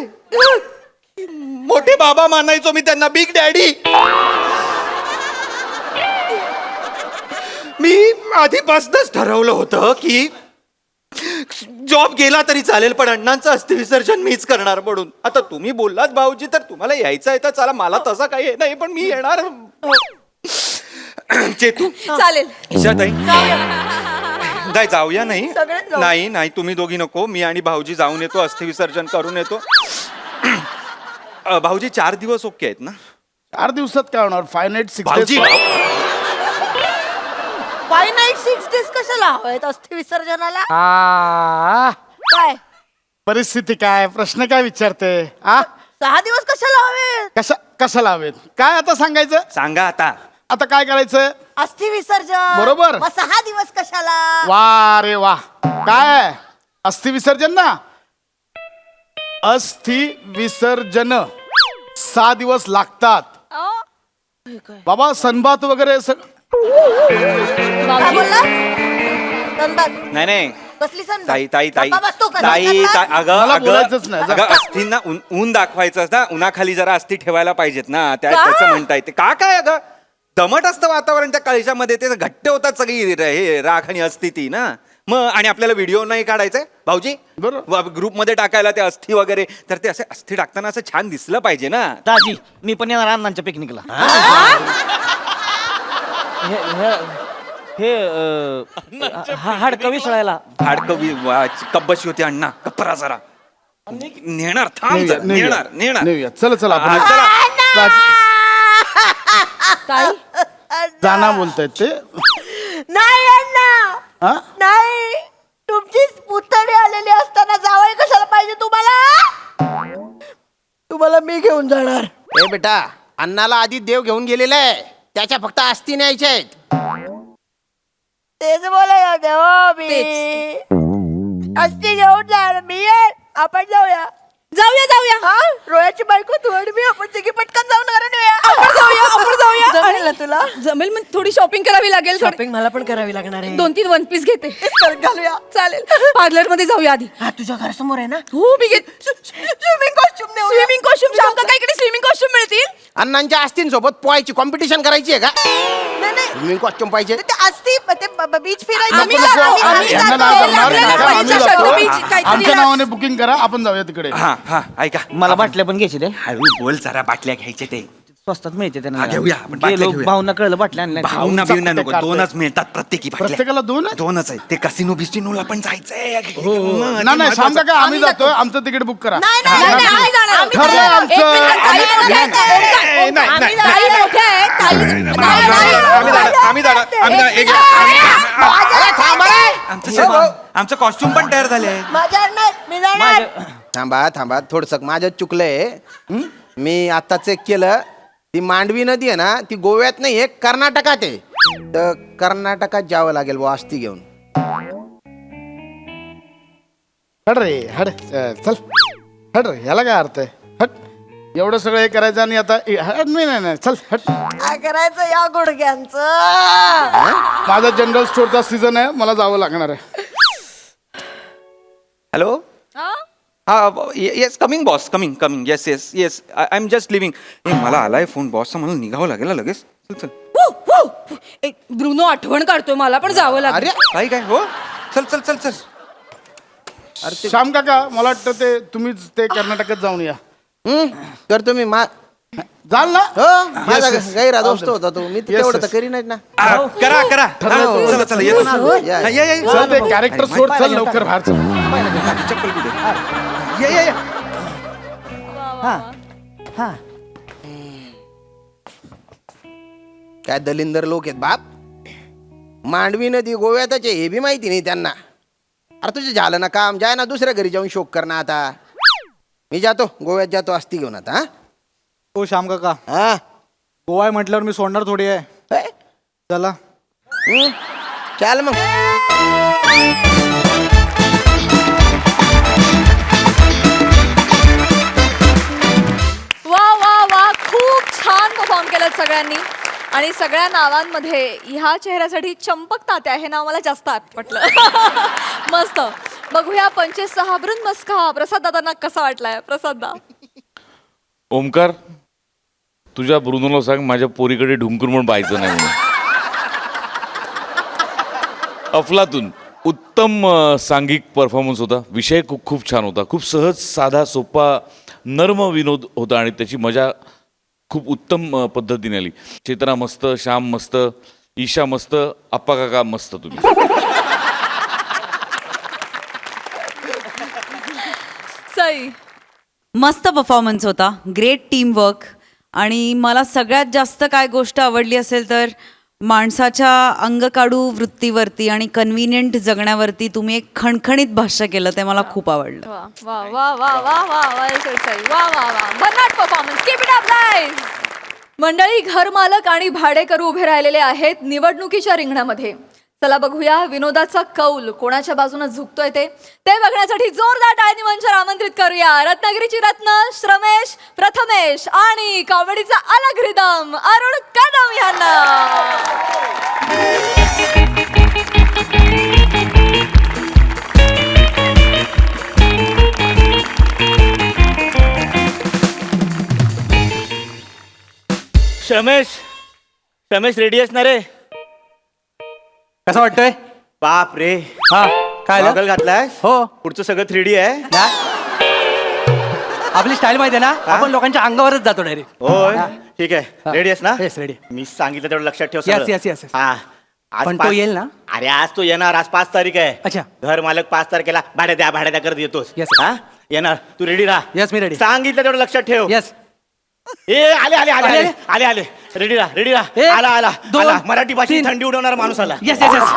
मोठे बाबा मानायचो मी त्यांना, बिग डॅडी. मी आधीपासूनच ठरवलं होतं की जॉब गेला तरी चालेल, पण अण्णांचं अस्थि विसर्जन मीच करणार म्हणून. आता तुम्ही बोललात भाऊजी, तर तुम्हाला यायचं आहे तर चला, मला तसं काही हे नाही, पण मी येणार. चेतू चालेल. ईशाताई नाही जाऊया. नाही सगळे जाऊ. नाही तुम्ही दोघी नको, मी आणि भाऊजी जाऊन येतो, अस्थि विसर्जन करून येतो. भाऊजी 4 दिवस ओके आहेत ना? 4 दिवसात काय होणार? 5 नाईट 6 भाऊजी फाय नाईट 6 डेज कशाला हवेत अस्थि विसर्जनाला? काय परिस्थिती काय? प्रश्न काय विचारते? आ 6 दिवस कशाला हवेत? कशाला हवेत? काय आता सांगायचं? सांगा आता. आता काय करायचं? अस्थि विसर्जन. बरोबर. मग 6 दिवस कशाला? वा रे वा. काय अस्थि विसर्जन ना? अस्थि विसर्जन 6 दिवस लागतात बाबा. सनबात वगैरे काय बोलला? सनबात. नाही कसली सनबात? ताई गप्पा बसतो का? ताई सनबात? मला बोलायचंच नाही. अगं अस्थिंना ऊन दाखवायचं ना, उन्हाखाली जरा अस्थि ठेवायला पाहिजेत ना, त्याचं म्हणता येते. काय अगं दमट असतं वातावरण त्या कळशामध्ये, ते घट्ट होतात सगळी हे राख आणि अस्थि ती ना. मग आणि आपल्याला व्हिडिओ नाही काढायचंय भाऊजी, बरोबर. ग्रुपमध्ये टाकायला ते अस्थि वगैरे, तर ते असे अस्थि टाकताना असं छान दिसलं पाहिजे ना. दाजी मी पण येणार अण्णांच्या पिकनिकला. हे हाडकं विसळायला. कब्बशी होती अण्णा, कपरा जरा नेणार. थांब जरा, नेणार. नेऊया. चला आपण चला. ताई जाना बोलतायत ते. नाही अण्णा, हा? नाही. तुमचीच पुतणी आलेली असताना जावई कशाला पाहिजे तुम्हाला? तुम्हाला मी घेऊन जाणार. ए बेटा, अण्णाला आधी देव घेऊन गेलेला आहे, त्याच्या फक्त अस्थि न्यायच्या आहेत. तेच बोलायला देवा मी. अस्थि घेऊन जाणार मी. आपण जाऊया. जाऊया. रोयाची बायको तू आणि मी, आपण तिघी पटकन जाऊन घरात येऊया. आपण जाऊया. जमेल ना तुला? जमेल. मग थोडी शॉपिंग करावी लागेल शॉपिंग मला पण करावी लागणार आहे. 2-3 वन पीस घेते घालूया चालेल पार्लर मध्ये जाऊया आधी. हा तुझ्या घरासमोर आहे ना. हो मी घेत स्विमिंग कॉस्ट्युम शाम का इकडे स्विमिंग कॉस्ट्युम मिळतील. अण्णांच्या आस्तींसोबत पोहायची कॉम्पिटिशन करायची आहे का? स्विमिंग कॉस्ट्युम पाहिजे. असती बीच नको, नको. यांना नाव करणार, नका, आम्ही जातो. फिरायला आमच्या नावाने बुकिंग करा, आपण जाऊया तिकडे. हा हा ऐका मला बाटल्या पण घ्यायची रे. हळू बोल जरा बाटल्या घ्यायचे ते स्वस्तात मिळते हा, घेऊया, आपण बाटल्या गेलो घेऊया. भाऊना कळलं बाटल्या आणल्या. भावना बिवना नको काढतोय. 2च मिळतात प्रत्येकी बाटल्या. प्रत्येकाला 2 आहे? 2च आहे. ते कसिनो बिस्टिनोला पण जायचंय नाही नाही शाम काका आम्ही जातोय, आमचं तिकीट बुक करा. नाही आम्ही जाणार. ठरलं आमचं. एक मिनिट, ताई मोठ्या आहेत. ताई मोठ्या आहेत. आम्ही आमचं कॉस्ट्युम पण तयार झाले. थांबा थांबा थोडस माझं चुकलंय. मी आता चेक केलं, ती मांडवी नदी आहे ना ती गोव्यात नाही आहे, कर्नाटकात आहे. तर कर्नाटकात जावं लागेल बुवा आस्ती घेऊन. हट रे हट, चल हट रे, ह्याला काय अर्थ आहे? हट, एवढं सगळं हे करायचं आणि आता हट, नाही चल हट. काय करायचं या गुडघ्यांचं. माझा जनरल स्टोअरचा सीझन आहे, मला जावं लागणार आहे. हॅलो हा yes coming boss coming yes yes yes I am just living. मला आलाय फोन बॉसचा, मला निघावं लागेल लगेच. चल चल एक ब्रुनो आठवण काढतोय मला पण जावं लागेल. काय काय हो चल चल चल चल. श्याम काका मला वाटतं ते तुम्हीच ते कर्नाटकात जाऊन या. करतो मी जाल ना. हो माझा गैरा दोस्त होता तो. मी तेवढं तर करीनच ना. करा करा चला चला येस या, या या चल ते कॅरेक्टर सोड, चल लवकर बाहेर चल. चप्पल कुठे या या हा काय दलिंदर लोक आहेत बाप. मांडवी नदी गोव्यातच आहे हे बी माहिती नाही त्यांना. अरे तुझे झालं ना काम, जाय ना दुसऱ्या घरी जाऊन शोक कर ना. आता मी जातो गोव्यात, जातो आस्ती घेऊन आता. हो श्याम काका, हा गोवा आहे म्हटल्यावर मी सोडणार थोडी आहे. हा चला चाल मग. वा वा वा खूप छान परफॉर्म केलं सगळ्यांनी. आणि सगळ्या नावांमध्ये ह्या चेहऱ्यासाठी चंपक तात्या हे नाव मला जास्त पटलं. मस्त. बघूया 25-6 मस्का प्रसाद दादांना कसा वाटलाय. प्रसाद दा. ओमकार, तुझ्या ब्रुनोला सांग माझ्या पोरीकडे ढुंकून म्हणून पाहायचं नाही म्हणून. अफलातून उत्तम सांघिक परफॉर्मन्स होता. विषय खूप खूप छान होता. खूप सहज साधा सोपा नर्म विनोद होता आणि त्याची मजा खूप उत्तम पद्धतीने आली. चेतना मस्त, श्याम मस्त, ईशा मस्त, आप्पा काका मस्त. तुम्ही सई. मस्त परफॉर्मन्स होता. Great team work. आणि मला सगळ्यात जास्त काय गोष्ट आवडली असेल तर माणसाच्या अंगकाडू वृत्तीवरती आणि कन्व्हिनियंट जगण्यावरती तुम्ही एक खणखणीत भाष्य केलं, ते मला खूप आवडलं. वा वा वा वा वा वा वा सई. वा वा वा भन्नाट performance. Keep it up guys. मंडळी, घरमालक आणि भाडेकरू उभे राहिलेले आहेत निवडणुकीच्या रिंगणामध्ये. चला बघूया विनोदाचा कौल कोणाच्या बाजूने झुकतोय ते बघण्यासाठी जोरदार टाळ्यांनी मंचावर आमंत्रित करूया रत्नागिरीची रत्न श्रमेश प्रथमेश आणि कॉमेडीचा अलग रिदम अरुण कदम यांना. रमेश रेडी असणार रे? कसं वाटतंय? बाप रे, हा काय झालं? गॉगल घातलाय? हो. पुढचं सगळं 3D आहे. आपली स्टाईल माहिती आहे ना, आपण लोकांच्या अंगावरच जातो डायरेक्ट. होय ठीक आहे. रेडी आहेस ना? Yes ready. मी सांगितलं तेवढं लक्षात ठेव. Yes, सगळं. yes, yes. हा आज पण तो 5 येईल ना? अरे आज तो येणार. आज 5 तारीख आहे. अच्छा. घर मालक 5 तारखेला भाड्या द्या करत येतोस. Yes. हा येणार. तू रेडी राहा. येस मी रेडी. सांगितलं तेवढं लक्षात ठेव. येस. ए आले आले आले आले आले आले रेडी राहा. एक, आला आला दोन, आला. मराठी भाषेत तीन. थंडी उडवणारा माणूस आला. Yes yes yes.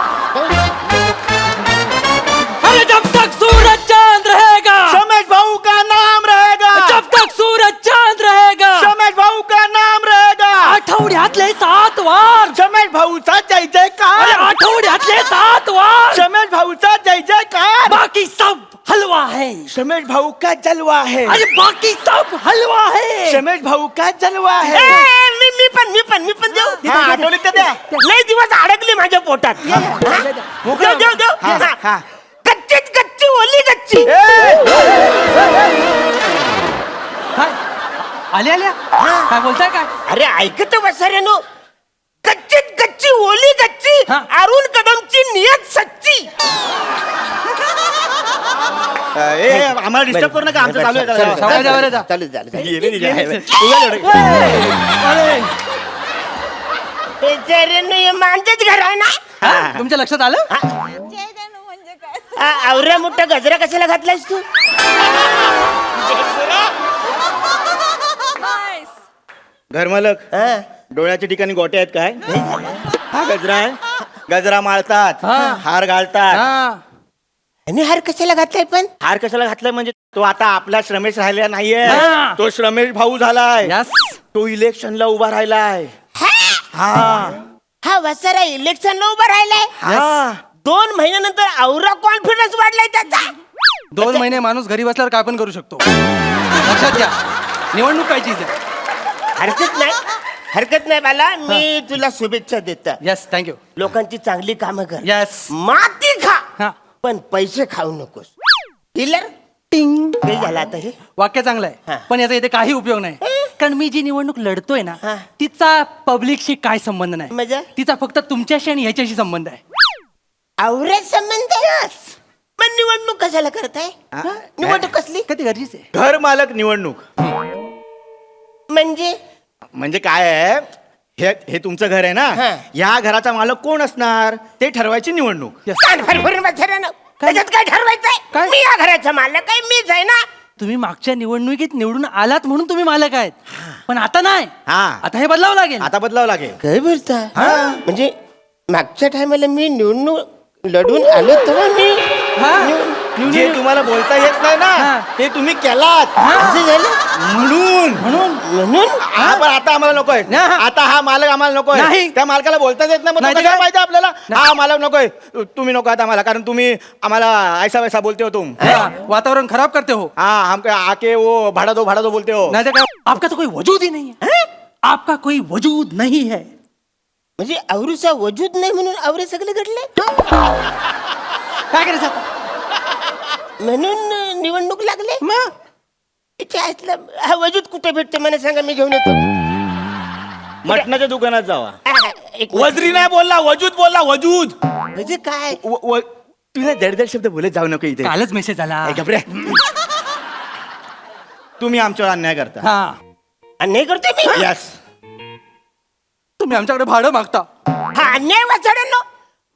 अरे जब तक सूरज चांद रहेगा, रमेश भाऊ का नाम रहेगा. जब तक सूरज चांद रहेगा, रमेश भाऊ का नाम रहेगा. आठवड्यातले 7 वार. रमेश भाऊचा जय अरे जयकार. आठवड्यातले 7 वार. रमेश भाऊचा जय जयकार. बाकी सब हलवा है. रमेश भाऊ का जलवा है. अरे बाकी सब हलवा है. रमेश भाऊ का जलवा है. मी मी पण देऊ हा, आठवलीत का त्या? लय दिवस अडकली माझ्या पोटात देऊ हा. कच्चीच कच्ची ओली कच्ची काय आल्या आल्या काय बोलताय काय अरे ऐकत वसाऱ्यानो कच्चीत कच्ची ओली कच्ची हा. अरुण कदमची नियत सच्ची ए, आम्हाला डिस्टर्ब करू नका आमचं चालू आहे जरा. सावकाश जा बरं, जा. गेले नाही, गेले. उगाच एवढं. बेचाऱ्यानो हे मांजच घर आहे ना हा? तुमच्या लक्षात आलं आवऱ्या मोठा गजरा कशाला घातलायस तू घरमालक डोळ्याच्या ठिकाणी गोटे आहेत काय हा गजरा आहे गजरा माळतात हार घालतात हा आणि हार कशाला घातलाय पण हार कशाला घातलाय म्हणजे तो आता आपला श्रमेश राहिला नाहीये हा. तो श्रमेश भाऊ झालाय यस तो इलेक्शनला उभा राहिलाय हा हा वसारा इलेक्शनला उभा राहिलाय हा 2 महिन्यानंतर औरा कॉन्फिडन्स वाढलाय त्याचा 2 महिने माणूस घरी बसल्यावर काय पण करू शकतो लक्षात घ्या निवडणूक काय चीज आहे हरकत नाही बाला मी तुला शुभेच्छा देतो यस थँक्यू लोकांची चांगली कामं कर यस माती खा हा पण पैसे खाऊ नकोस किलर टिंग हे झालं आता हे वाक्य चांगलं हा. आहे पण याचा इथे काही उपयोग नाही कारण मी जी निवडणूक लढतोय ना हा. तिचा पब्लिकशी काय संबंध नाही म्हणजे? तिचा फक्त तुमच्याशी आणि ह्याच्याशी संबंध आहे आवऱ्यात संबंध पण निवडणूक कशाला करताय निवडणूक कसली कधी गरजेचं आहे घर मालक निवडणूक म्हणजे काय आहे हे तुमचं घर आहे ना हा. या घराचा मालक कोण असणार ते ठरवायची निवडणूक कान फरफरून बसऱ्यानं. त्याच्यात काय ठरवायचंय काय? मी या घराचा मालक आहे मीच आहे ना तुम्ही मागच्या निवडणुकीत निवडून आलात म्हणून तुम्ही मालक आहेत पण आता नाही हा. आता हे बदलावं लागेल आता बदलावं लागेल काय बोलता म्हणजे मागच्या टायमाला मी निवडणूक लढून आलो तेव्हा मी जे तुम्हाला बोलता येत नाही हा. ना ते तुम्ही केलात असं झालं म्हणून म्हणून हा पण आता आम्हाला नकोय हा. आता हा मालक आम्हाला नकोय नाही. त्या मालकाला बोलताच येत नाही मग तो नाही तर कशाला काय? पाहिजे आपल्याला हा मालक नकोय तुम्ही नको आता आम्हाला कारण तुम्ही आम्हाला ऐसा वैसा बोलते हो तुम हा, वातावरण खराब करते हो हाँ हम आके वो भाड़ा दो बोलते हो नहीं तो क्या आपका तो कोई वजूद ही नहीं है आपका कोई वजूद नहीं है म्हणजे आवरूचा वजूद नाही म्हणून आवरे सगळे घडले काय करायचं आता म्हणून निवडणूक लागले इथे असलं हा वजूद कुठे भेटते मला सांगा मी घेऊन येतो मटणाच्या दुकानात जावा एक वजरी नाही बोलला वजूद बोलला वजूद म्हणजे काय तुला दडदड शब्द बोलत जाऊ नको इथे कालच मेसेज आला ए, गप रे. तुम्ही आमच्यावर अन्याय करता हा अन्याय करतोय मी यस तुम्ही आमच्याकडे भाडं मागता हा अन्याय वाचड्यानो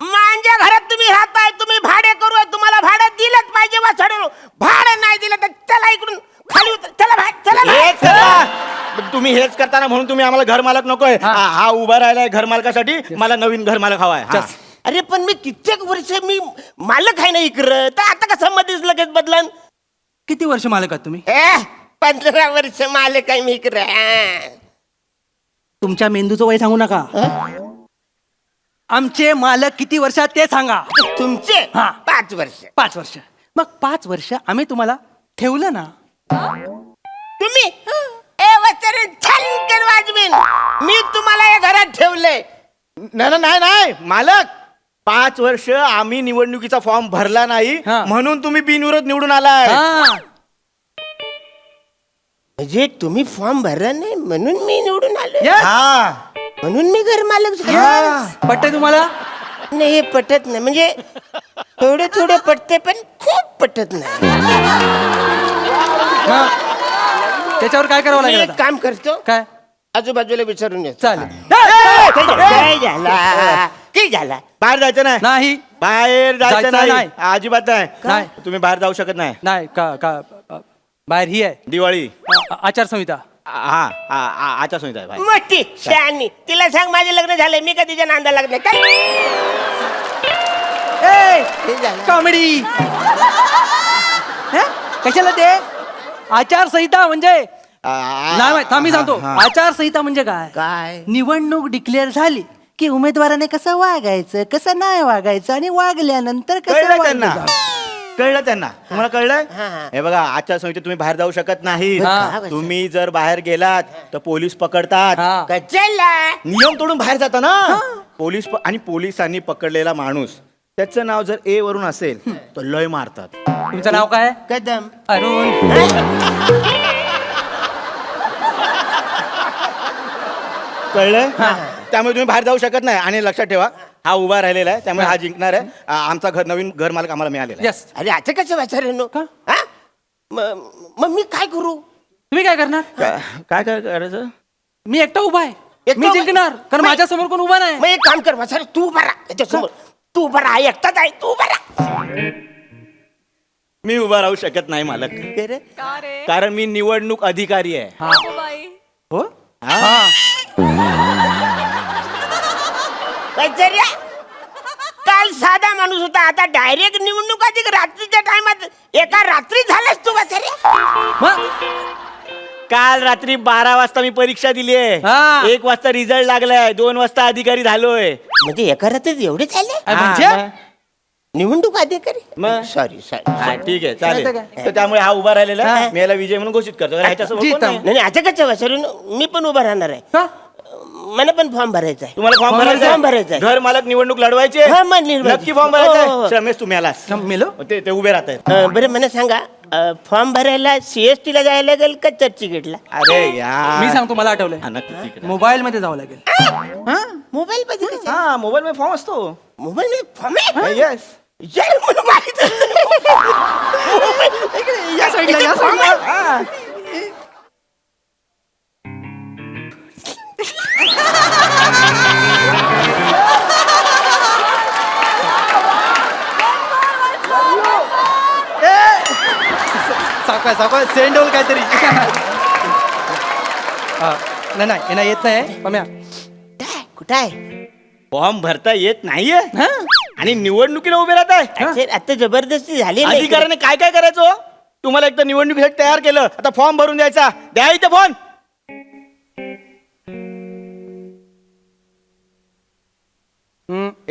माझ्या घरात तुम्ही राहताय तुम्ही भाडे करू तुम्हाला भाडं दिलंच पाहिजे वाचड्यानो भाडं नाही दिलं तर चला इकडून खाली उतर चला चला हेच करा तुम्ही हेच करताना म्हणून तुम्ही आम्हाला घर मालक नकोय हा उभा राहिलाय घर मालकासाठी मला नवीन घर मालक हवाय हा. अरे पण मी कित्येक वर्ष मी मालक आहे ना इकडं तर आता कसं मध्येच लगेच बदलन किती वर्ष मालक आहात तुम्ही 15 वर्ष मालक आहे मी इकडं तुमच्या मेंदूचं वय सांगू नका आमचे मालक किती वर्षात ते सांगा तुमचे हा. 5 वर्ष 5 वर्ष मग 5 वर्ष आम्ही तुम्हाला ठेवलं ना तुम्ही छान वाजवीन मी तुम्हाला या घरात ठेवलंय नाही मालक 5 वर्ष आम्ही निवडणुकीचा फॉर्म भरला नाही हा. म्हणून तुम्ही बिनविरोध निवडून आलाय हा. म्हणजे तुम्ही फॉर्म भरला नाही म्हणून मी निवडून आलो Yes. हा म्हणून मी घर मालक झालो पटतंय तुम्हाला नाही हे पटत नाही म्हणजे थोडे पटते पण खूप पटत नाही मग त्याच्यावर काय करावं मी लागेल एक आता? काम करतो काय आजूबाजूला विचारून येतो चालेल काय झाला काय झाला बाहेर जायचं नाही नाही बाहेर जायचं जायचं नाही नाही. अजिबात नाही. नाही तुम्ही बाहेर जाऊ शकत नाही नाही का का बाहेर ही आहे दिवाळी आचारसंहिता हा आचार संहिता आहे बाहेर. मोठी शहाणी तिला सांग माझे लग्न झालंय मी का तिच्या नांदा लग्न काय हे झालं. कॉमेडी कशाला ते आचारसंहिता म्हणजे नाही थांब मी सांगतो आचारसंहिता म्हणजे काय काय निवडणूक डिक्लेअर झाली की उमेदवाराने कसं वागायचं कसं नाही वागायचं आणि वागल्यानंतर कसं कळलं त्यांना? वागायचं. कळलं त्यांना तुम्हाला कळलंय हे बघा आजच्या संहितेत तुम्ही बाहेर जाऊ शकत नाही तुम्ही जर बाहेर गेलात तर पोलीस पकडतात नियम तोडून बाहेर जाता ना आणि पोलिसांनी पकडलेला माणूस त्याचं नाव जर ए वरून असेल तर लय मारतात. तुमचं नाव काय? कदम. अरुण. कळलंय त्यामुळे तुम्ही बाहेर जाऊ शकत नाही. आणि लक्षात ठेवा हा उभा राहिलेला आहे त्यामुळे हा जिंकणार आहे. आमचा नवीन घर मालक आम्हाला मिळालेला आहे. यस. अरे आता कसं वाचायला मग मी काय करू? तुम्ही काय करणार? काय काय करायचं? मी एकटा उभा आहे. एकटा मी उभा- जिंकणार कारण माझ्या समोर कोण उभा नाही. मग एक काम कर वाचायला तू उभा राहा त्याच्यासमोर. तू उभा राहा एकटाच आहे तू उभा राहा. मी उभा राहू शकत नाही मालक का रे कारण मी निवडणूक अधिकारी आहे. अगो बाई हो. वैचार्या, काल साधा माणूस होता आता डायरेक्ट निवडणूक अधिक रात्रीच्या टायमात एका रात्री झालास तू वैचार्या. मग काल रात्री 12 वाजता मी परीक्षा दिली आहे. हा. 1 वाजता रिझल्ट लागलाय 2 वाजता अधिकारी झालोय. म्हणजे एका रात्रीत एवढे झाले म्हणजे हा, निवडणूक अधिकारी? मग? सॉरी हा, ठीक आहे चालेल. नाही तर तर त्यामुळे हा उभा राहिलेला आहे. मी याला विजय म्हणून घोषित करतो. ह्याच्यासोबत कोण नाही. नाही आता कसं वैचार्य मी पण उभा राहणार आहे. का? मला पण फॉर्म भरायचा आहे. तुम्हाला फॉर्म भरायचा फॉर्म भरायचा आहे? आहे. घर मालक निवडणूक लढवायचे हा, मग निवडायचे. नक्की फॉर्म भरायचा हो, हो, आहे? हो. रमेश तुम्ही आलास मेलो. ते उभे राहत आहेत. बरं मला सांगा फॉर्म भरायला CST ला जायला लागेल का चर्चगेटला? अरे यार मी सांगतो मला आठवलंय. हा, नक्की ठीक आहे. मोबाईल मध्ये जावं लागेल. मोबाईल मध्ये कसं? हा मोबाईल मध्ये फॉर्म असतो. मोबाईल मध्ये फॉर्म आहे? येस यार, मला माहित या साईडला या साईडला. सावकाश सावकाश सेंड होईल काहीतरी. नाही नाही यांना येत नाही पम्या. कुठं आहे? फॉर्म भरता येत नाहीये आणि निवडणुकीला उभे राहत आहे. अरे, आता जबरदस्ती झाली नाही. अधिकाऱ्याने काय काय करायचं? तुम्हाला एक तर निवडणुकीसाठी तयार केलं आता फॉर्म भरून द्यायचा. द्या इथे फोन.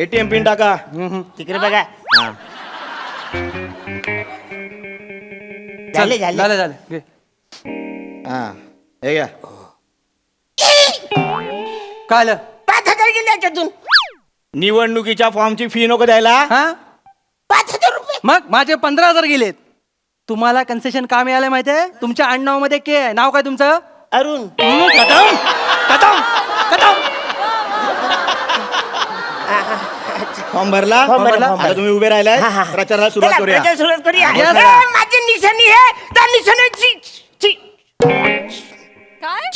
ATM पिन टाका. तिकडे बघा. झालं झाले झालं झालं घे. हा हे घ्या. काय आलं? 5,000 गेले याच्यातून. निवडणुकीच्या फॉर्मची फी नको द्यायला. हा 5,000 रुपये. मग माझे 15,000 गेलेत. तुम्हाला कन्सेशन का मिळालं माहितीये? तुमच्या आडनाव मध्ये के आहे. नाव काय तुमचं? अरुण. कदम कदम कदम. फॉर्म भरला. फॉर्म भरला. आता तुम्ही उभे राहिलाय हा, हा. प्रचाराला सुरुवात चला, करूया. प्रचार सुरुवात करूया. Yes. ए, माझी निशाणी आहे त्या निशाणीची काय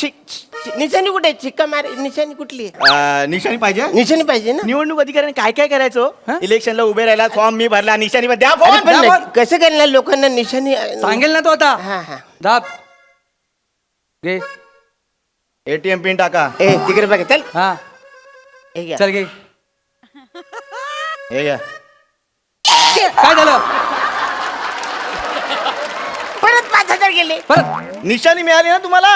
निशाणी कुठे आहे? चिक्का मार निशाणी कुठली आहे? निशाणी पाहिजे. निशाणी पाहिजे ना. निवडणूक अधिकाऱ्याने काय काय करायचं? इलेक्शनला उभे राहिला फॉर्म मी भरला निशाणी द्या अरे, फॉर्म. पण नाही, कसं करणार लोकांना निशाणी? सांगेल ना तो आता. हा हा. दाब घे. ATM पिन टाका. ए तिकडे बघा चल. हा हे घ्या. चल घे. हे घ्या. काय झालं? परत 5,000 गेले. परत निशाणी मिळाली ना तुम्हाला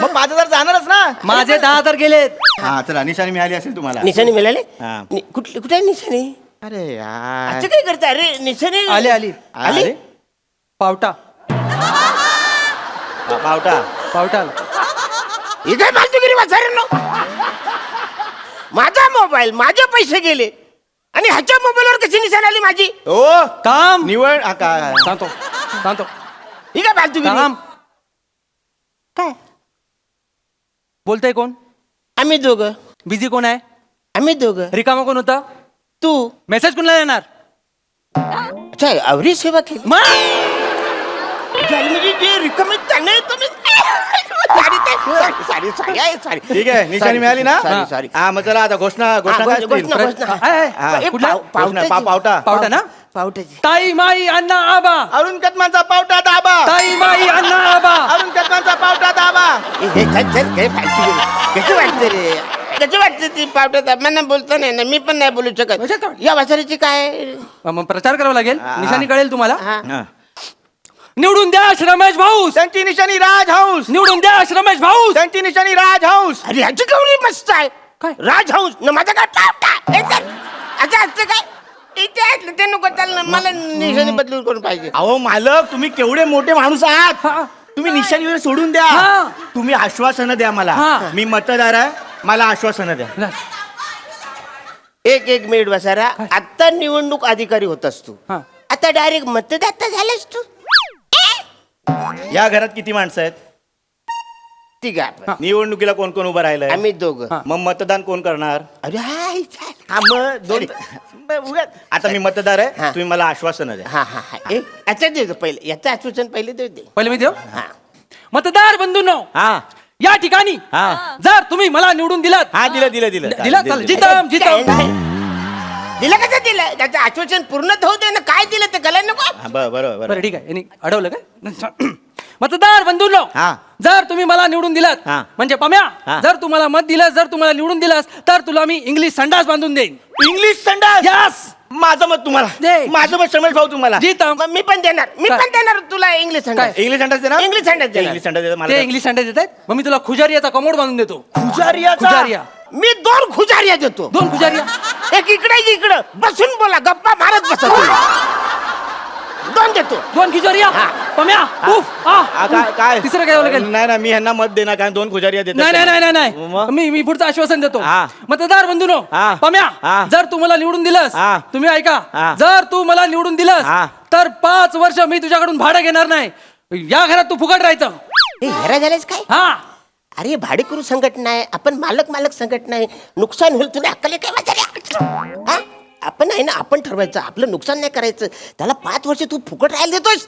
मग 5,000 जाणारच ना. माझे 10,000 गेलेत. हा चला निशाणी मिळाली असेल तुम्हाला. निशाणी मिळाले? हा. कुठली कुठे आहे निशाणी? अरे यार अच्छा काय करता? अरे निशाणी आली आली आली? अरे, पावटा पावटा पावटा आला. ही काय फालतूगिरी वाचायला? माझा मोबाईल माझे पैसे गेले आणि ह्याच्या मोबाईलवर कशी निशाणी आली माझी? ओ काम निवड हा, काय सांगतो सांगतो. ही काय फालतूगिरी? काम काय? बोलतोय कोण? आम्ही दोघं. बिझी कोण आहे? आम्ही दोघं. रिकामा कोण होता? तू. मेसेज कोणाला येणार? अच्छा अवरी सेवा केली. मग म्हणजे जे रिकामे त्यांना तुम्ही ठीक आहे निशाणी मिळाली ना. सॉरी. हा मग चला आता घोषणा घोषणा काय असतील? घोषणा. हा, ए, कुठला? पावटाची. पावटा पावटा ना. पावटाची. ताई माई अण्णा आबा. अरुण कदमांचा पावटा दाबा. ताई माई अण्णा आबा. अरुण कदमांचा पावटा दाबा. हे चल चल काय फालतूगिरी. कसं वाटतं रे? कसं वाटतं ती पावटात? मला बोलता नाही ना मी पण नाही बोलू शकत. या वाचारीची काय? मग प्रचार करावा लागेल. निशाणी कळेल तुम्हाला. हा. निवडून द्या रमेश भाऊस. त्यांची निशाणी राज हाऊस. निवडून द्या रमेश भाऊस. त्यांची निशाणी राज हाऊस. अरे ह्याची गौरी मस्त आहे. काय? राज हाऊस न माझा काय पावटा. हे चल. असं असतं काय? ते नको चाललं मला निशाणी बदलून करून पाहिजे. अहो मालक, तुम्ही केवढे मोठे माणूस आहात. तुम्ही निशाणी वगैरे सोडून द्या. तुम्ही आश्वासनं द्या मला. मी मतदार आहे, मला आश्वासनं द्या. एक मिनिट बसारा. आता निवडणूक अधिकारी होतास तू, आता डायरेक्ट मतदाता झालास तू. या घरात किती माणसं आहेत? ठीक आहे. निवडणुकीला कोण कोण उभं राहिलंय? आम्ही दोघं. मग मतदान कोण करणार? अरे हाय, चाल. हा, मग दोन. आता मी मतदार आहे, हा. तुम्ही मला आश्वासनं द्या. हा. याचा देतो पहिले, याचं आश्वासन पहिले देऊ दे. पहिले मी देऊ हा. मतदार बंधूंनो, हा या ठिकाणी हा जर तुम्ही मला निवडून दिलात, हा दिलं दिलं दिलं दिला चालेल. जितम दिलं कसं दिलं? त्याचं आश्वासन पूर्ण होऊ दे ना. काय दिलं ते कळायला नको. हा, बरोबर बरं ठीक आहे, यांनी अडवलं काय? मतदार बंधूंनो, हा. जर तुम्ही मला निवडून दिलात, हा. म्हणजे पम्या, हा. जर तुम्हाला मत दिलं, जर तुम्हाला निवडून दिलास, तर तुला मी इंग्लिश संडास बांधून देईन. इंग्लिश संडास. यस, माझं मत तुम्हाला दे. माझं मत शमेश भाऊ तुम्हाला. जितम मग मी पण देणार तुला इंग्लिश संडास. इंग्लिश संडास देणार. इंग्लिश संडास देणार. इंग्लिश संडास देणार मला. ते इंग्लिश संडास देत आहेत, मग मी तुला खुजारियाचा कमोड बांधून देतो. खुजारियाचा? खुजारिया, मी 2 खुजारिया देतो. 2 खुजारिया. एक इकडे एक इकडं बसून बोला, गप्पा मारत बसा तुम्ही. 2 देतो. 2 खुजारिया. पम्या, उफ, काय तिसरं काय लागेल? नाही ना, मी ह्यांना मत देणार कारण 2 खुजारिया देतात. नाही मी पुढचं आश्वासन देतो. हा. मतदार बंधूनो, हा. पम्या, हा. जर तू मला निवडून दिलंस, हा. तुम्ही ऐका, हा. जर तू मला निवडून दिलंस, हा. तर 5 वर्ष मी तुझ्याकडून भाडं घेणार नाही. या घरात तू फुकट राहायचं. हेरा झालेस काय? हा, अरे भाडेकरू संघटना आहे, आपण मालक संघटना आहे. नुकसान होईल तुला अक्कल काय वाजले? आपण आहे ना, आपण ठरवायचं, आपलं नुकसान नाही करायचं. त्याला 5 वर्ष तू फुकट राहायला देतोस.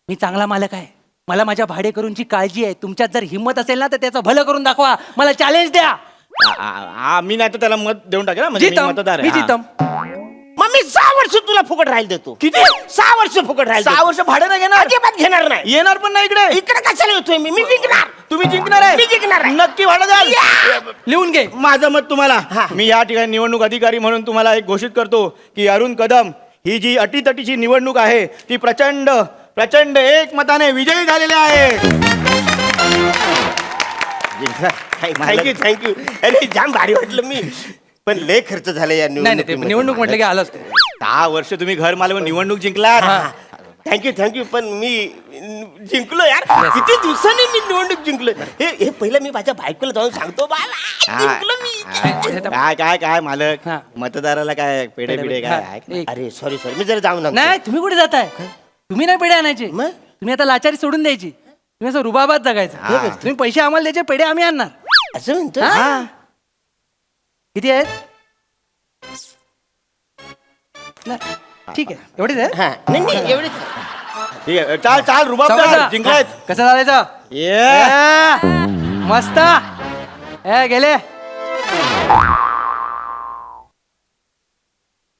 मी चांगला मालक आहे, मला माझ्या भाडेकरूंची काळजी आहे. तुमच्यात जर हिंमत असेल ना, तर त्याचं भलं करून दाखवा, मला चॅलेंज द्या. मी नाही तर त्याला मत देऊन टाकेल ना, म्हणजे मी जितम, मतदार मी आहे. हा. जितम. मग मी 6 वर्ष तुला फुकट राहायला देतो. किती? 6 वर्ष फुकट राहायला 6 वर्ष भाडं नाही घेणार? अजिबात घेणार नाही. येणार पण नाही इकडे. इकडे कशाला येतोय मी जिंकणार. तुम्ही जिंकणार आहे? मी जिंकणार आहे. नक्की भाडं द्याल? लिहून घे. माझं मत तुम्हाला. हा. मी या ठिकाणी निवडणूक अधिकारी म्हणून तुम्हाला एक घोषित करतो की अरुण कदम ही जी अटीतटीची निवडणूक आहे ती प्रचंड प्रचंड एकमताने विजयी झालेले आहे. थँक्यू. अरे जाम भारी वाटलं मी, पण लय खर्च झाला या नाही नाही, ते निवडणूक म्हटलं की आलंच ते. 10 वर्ष तुम्ही घर मालक निवडणूक जिंकलात. थँक्यू. पण मी जिंकलो यार. किती दिवसांनी मी निवडणूक जिंकलो. हे पहिलं मी माझ्या बायकोला जाऊन सांगतो, बाबा जिंकलो मी. काय मालक, हा. मतदाराला काय पेढे पेढे, पिढे हा. काय आहे? एक. अरे सॉरी मी जरा जाऊन आणतो. नाही, तुम्ही कुठे जाताय? तुम्ही नाही पेढे आणायचे. मग? तुम्ही आता लाचारी सोडून द्यायची. तुम्ही असं रुबाबात जगायचं. हा. तुम्ही पैसे आम्हाला द्यायचे, पेढे आम्ही आणणार. असं म्हणतो. हा. किती आहेत? नाही, ठीक आहे, एवढेच आहे. हा नाही एवढेच. ठीक आहे, चाल रुबाब समजा. जिंकलायत. कसं चालायचं? मस्त. गेले.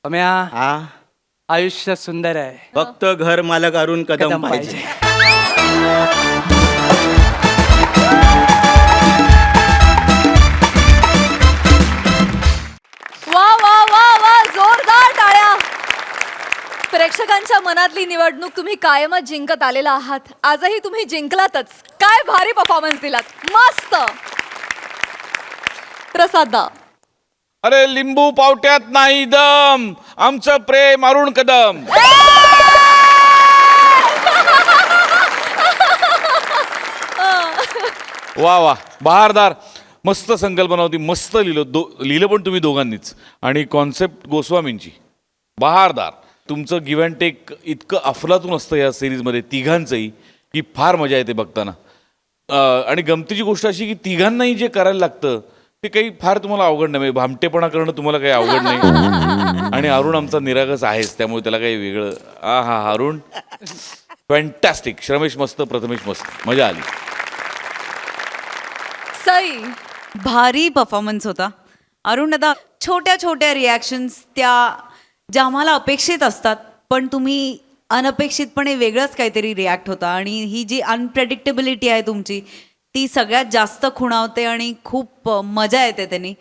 पम्या, हा आयुष्य सुंदर आहे, फक्त घर मालक अरुण कदम पाहिजे. वा वा वा वा, जोरदार टाळ्या. प्रेक्षकांच्या मनातली निवडणूक तुम्ही कायमच जिंकत आलेला आहात. आजही तुम्ही जिंकलातच. काय भारी परफॉर्मन्स दिलात, मस्त. प्रसादा, अरे लिंबू पावट्यात नाही दम, आमचं प्रेम अरुण कदम. वा वा, बहारदार. मस्त संकल्पना होती, मस्त लिहिलं पण तुम्ही दोघांनीच, आणि कॉन्सेप्ट गोस्वामींची. बहारदार. तुमचं गिव्ह अँड टेक इतकं अफलातून असतं या सिरीजमध्ये तिघांचंही, की फार मजा येते बघताना. आणि गमतीची गोष्ट अशी की तिघांनाही जे करायला लागतं ते काही फार तुम्हाला अवघड नाही. म्हणजे भामटेपणा करणं तुम्हाला काही अवघड नाही. आणि अरुण आमचा निरागस आहेच, त्यामुळे त्याला काही वेगळं. हा अरुण फॅन्टॅस्टिक. श्रमेश मस्त, प्रथमेश मस्त, मजा आली. सई, भारी परफॉर्मन्स होता. अरुण दादा, छोट्या छोट्या रिॲक्शन्स त्या ज्या आम्हाला अपेक्षित असतात, पण तुम्ही अनपेक्षितपणे वेगळंच काहीतरी रिॲक्ट होता. आणि ही जी अनप्रेडिक्टेबिलिटी आहे तुमची, ती सगळ्यात जास्त खुणावते आणि खूप मजा येते त्यांनी.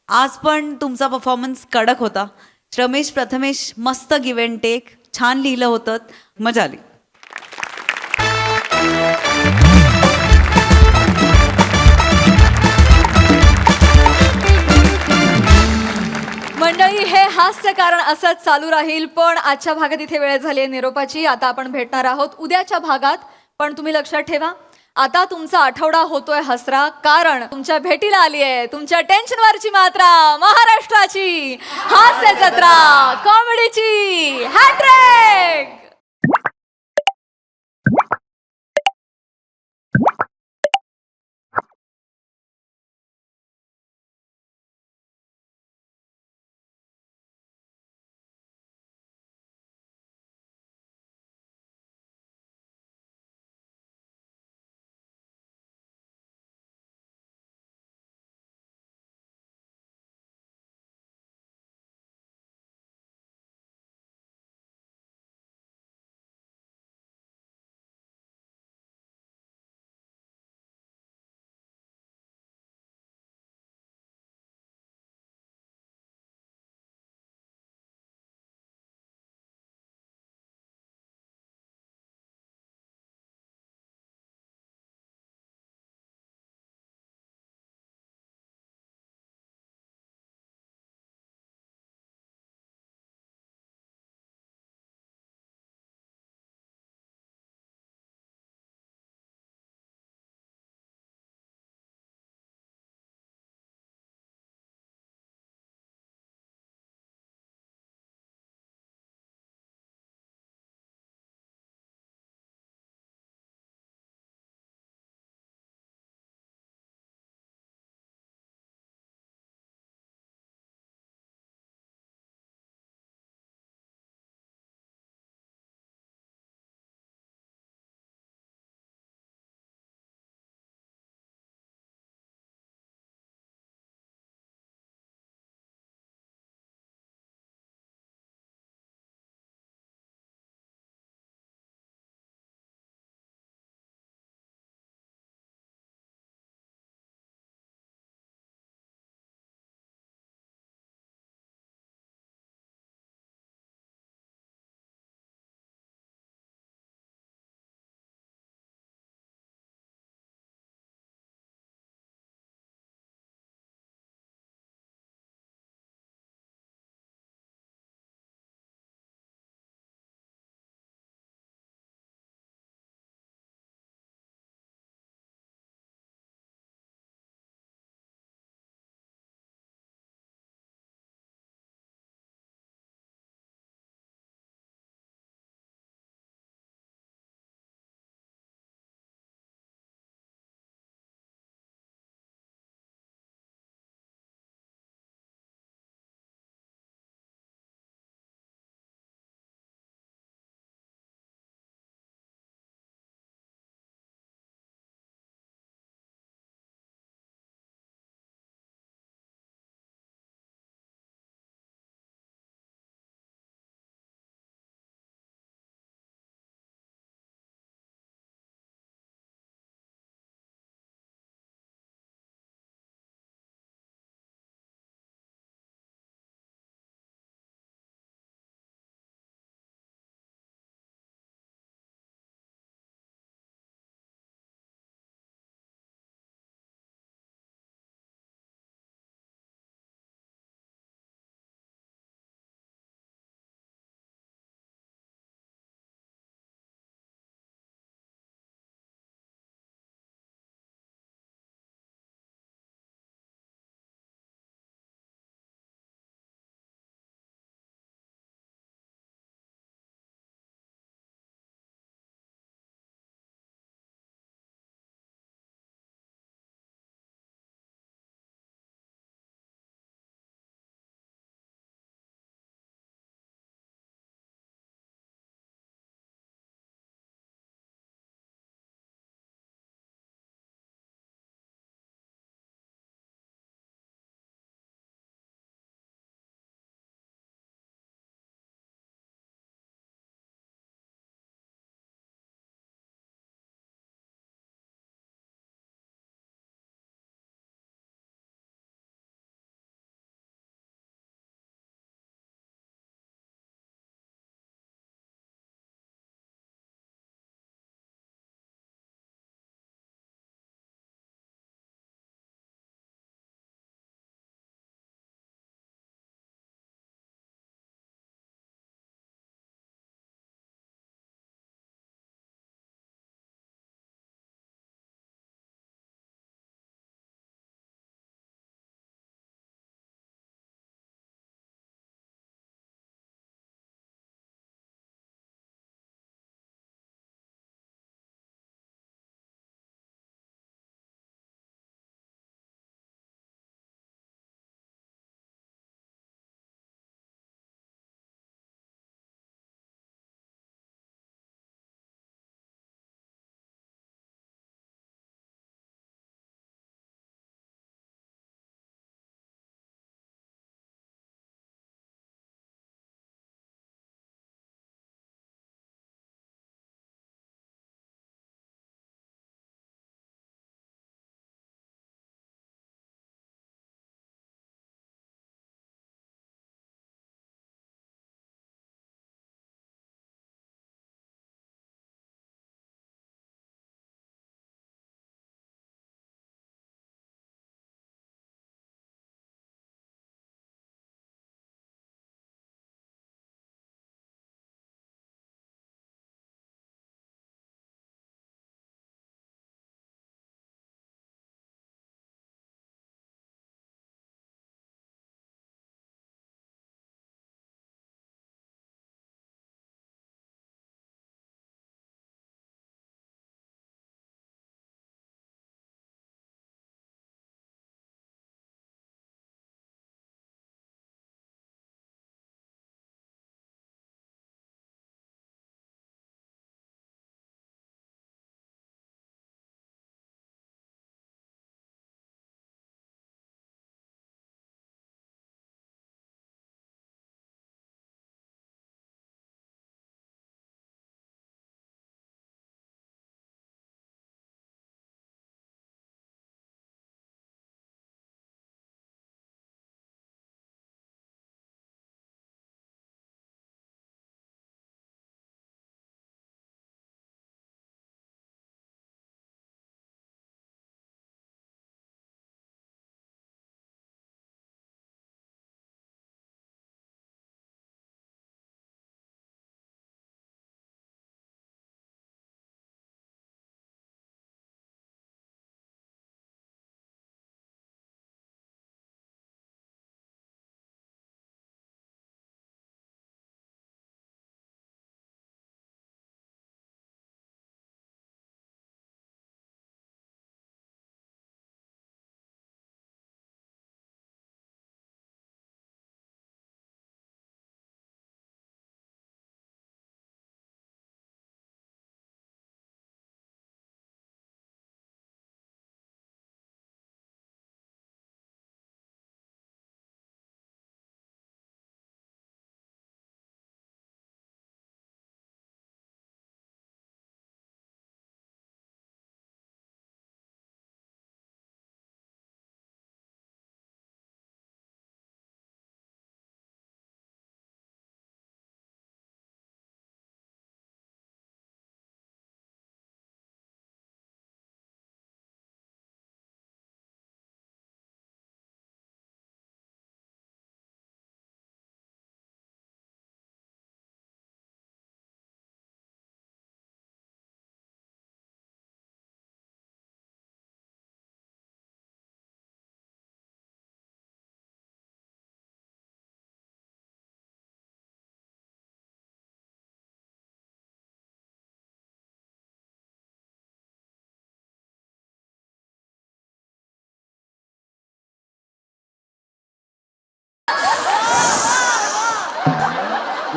आज पण तुमचा परफॉर्मन्स कडक होता. रमेश, प्रथमेश, मस्त गिव्ह अँड टेक, छान लिहिलं होतं, मजा आली. मंडळी, हे हास्य कारण असंच चालू राहील. पण आजच्या भागात इथे वेळ झाली आहे निरोपाची. आता आपण भेटणार आहोत उद्याच्या भागात. पण तुम्ही लक्षात ठेवा, आता तुमचा आठवडा होतोय हसरा, कारण तुमच्या भेटीला आली आहे तुमच्या टेन्शनवरची मात्रा, महाराष्ट्राची हास्य जत्रा, कॉमेडीची हॅट्रिक.